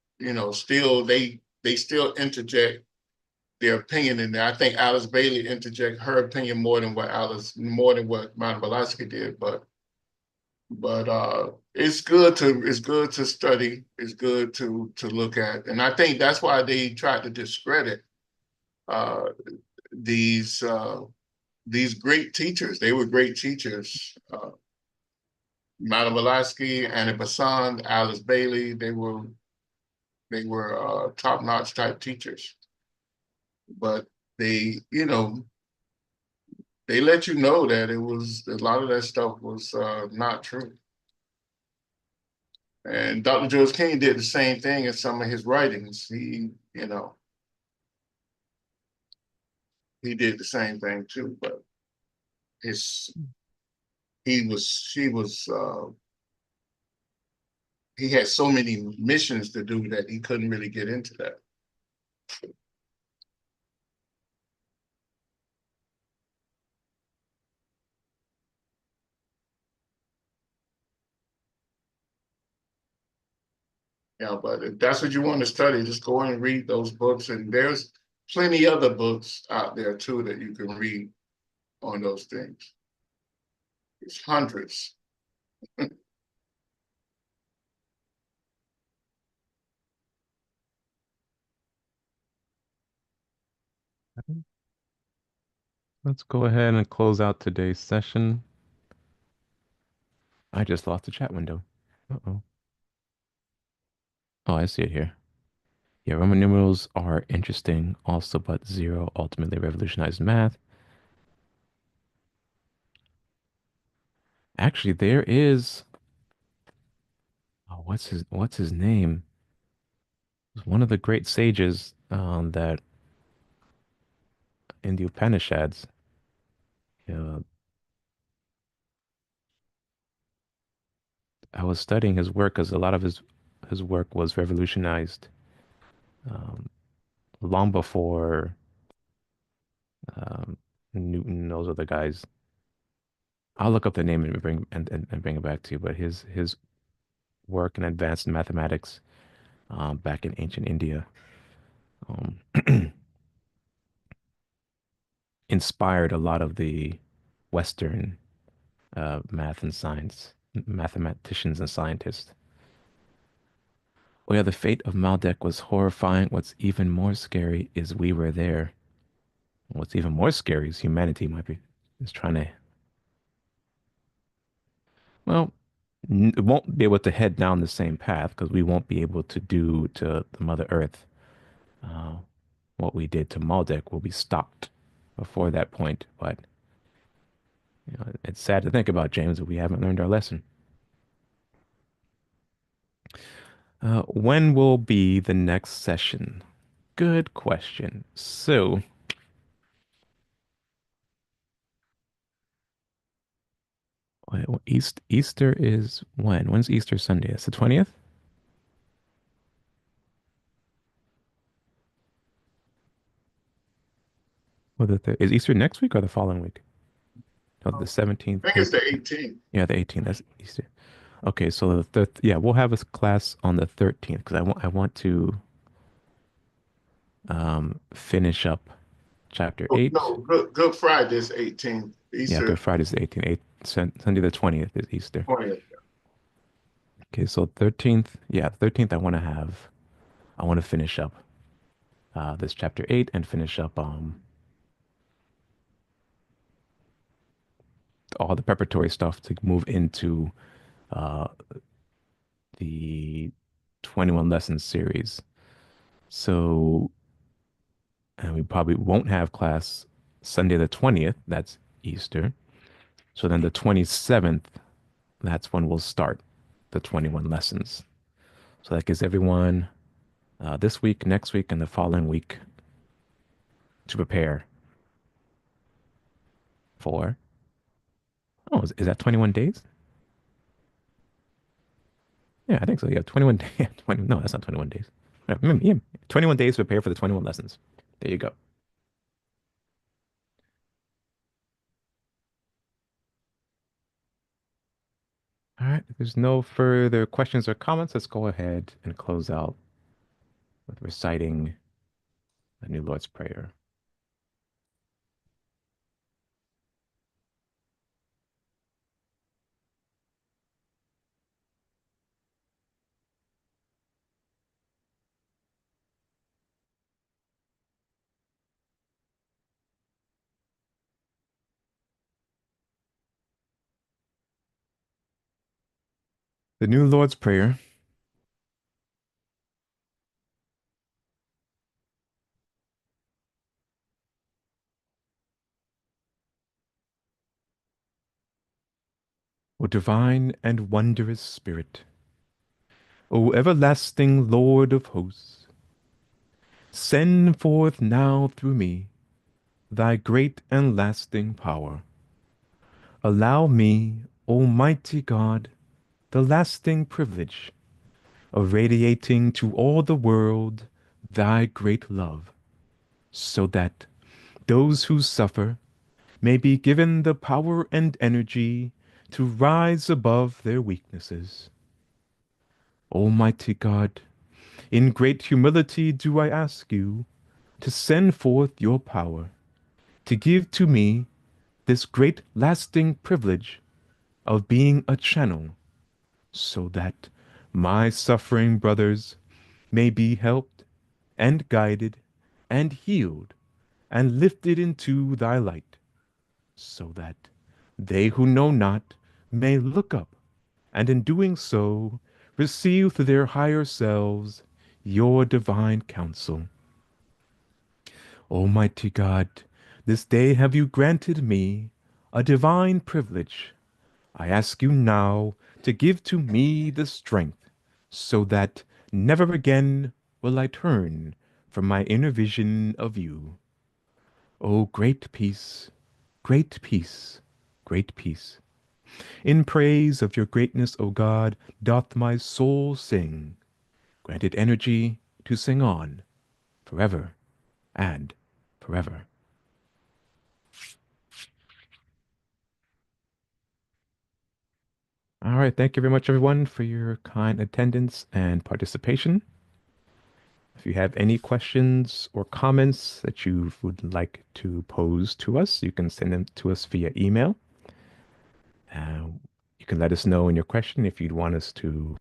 still they still interject their opinion in there. I think Alice Bailey interject her opinion more than what Madame Blavatsky did, but it's good to study. It's good to look at, and I think that's why they tried to discredit uh, these uh, these great teachers. They were great teachers. Madame Blavatsky, Annie Besant, Alice Bailey. They were top notch type teachers, but they they let you know that it was a lot of that stuff was not true. And Dr. George King did the same thing in some of his writings. He did the same thing too, but his he had so many missions to do that he couldn't really get into that. Yeah, but if that's what you want to study, just go and read those books. And there's plenty other books out there too that you can read on those things. It's hundreds. Let's go ahead and close out today's session. I just lost the chat window. Uh-oh. Oh, I see it here. Yeah, Roman numerals are interesting also, but zero ultimately revolutionized math. Actually, there is, oh, what's his name? It's one of the great sages that in the Upanishads. Uh, I was studying his work because a lot of his work was revolutionized. Um, long before um, Newton, those other guys. I'll look up the name and bring it back to you. But his work in advanced mathematics back in ancient India um, inspired a lot of the Western math and science mathematicians and scientists. Oh yeah, the fate of Maldek was horrifying. What's even more scary is we were there. What's even more scary is humanity might be is trying to, well, won't be able to head down the same path because we won't be able to do to the Mother Earth uh, what we did to Maldek will be stopped before that point. But it's sad to think about, James, that we haven't learned our lesson. When will be the next session? Good question. So, Easter is when? When's Easter Sunday? It's the 20th? Or is Easter next week or the following week? Oh, the 17th, I think it's 18th. the 18th. Yeah, the 18th. That's Easter. Okay, so yeah, we'll have a class on the 13th because I want to finish up chapter Oh, 8. no, Good Friday is 18th. Yeah, Good Easter Friday's the 18th. Sunday the 20th is Easter. 20th. Okay, so 13th, yeah, 13th I want to finish up this chapter 8 and finish up all the preparatory stuff to move into uh the 21 lessons series. So, and we probably won't have class Sunday the 20th, that's Easter. So then the 27th, that's when we'll start the 21 lessons. So that gives everyone this week, next week, and the following week to prepare for. Oh, is that 21 days? Yeah, I think so. Yeah, 21 days. 20, no, that's not 21 days. Yeah, 21 days to prepare for the 21 lessons. There you go. All right. If there's no further questions or comments, let's go ahead and close out with reciting the New Lord's Prayer. The New Lord's Prayer. O divine and wondrous Spirit, O everlasting Lord of hosts, send forth now through me thy great and lasting power. Allow me, Almighty God, the lasting privilege of radiating to all the world thy great love, so that those who suffer may be given the power and energy to rise above their weaknesses. Almighty God, in great humility do I ask you to send forth your power, to give to me this great lasting privilege of being a channel, so that my suffering brothers may be helped and guided and healed and lifted into thy light, so that they who know not may look up, and in doing so receive to their higher selves your divine counsel. Almighty God, this day have you granted me a divine privilege. I ask you now to give to me the strength, so that never again will I turn from my inner vision of you. O great peace, great peace, great peace. In praise of your greatness, O God, doth my soul sing, granted energy to sing on forever and forever. All right. Thank you very much, everyone, for your kind attendance and participation. If you have any questions or comments that you would like to pose to us, you can send them to us via email. Uh, you can let us know in your question if you'd want us to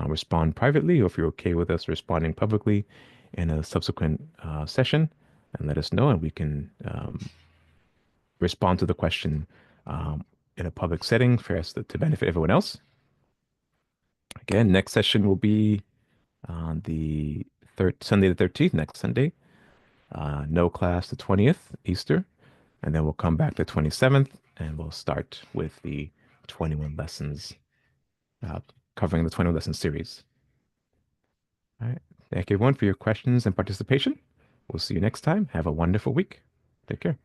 respond privately or if you're okay with us responding publicly in a subsequent session, and let us know, and we can respond to the question um, in a public setting for us to benefit everyone else. Again, next session will be on the third Sunday the 13th, next Sunday. No class the 20th, Easter. And then we'll come back the 27th and we'll start with the 21 lessons, uh, covering the 21 lesson series. All right. Thank you everyone for your questions and participation. We'll see you next time. Have a wonderful week. Take care.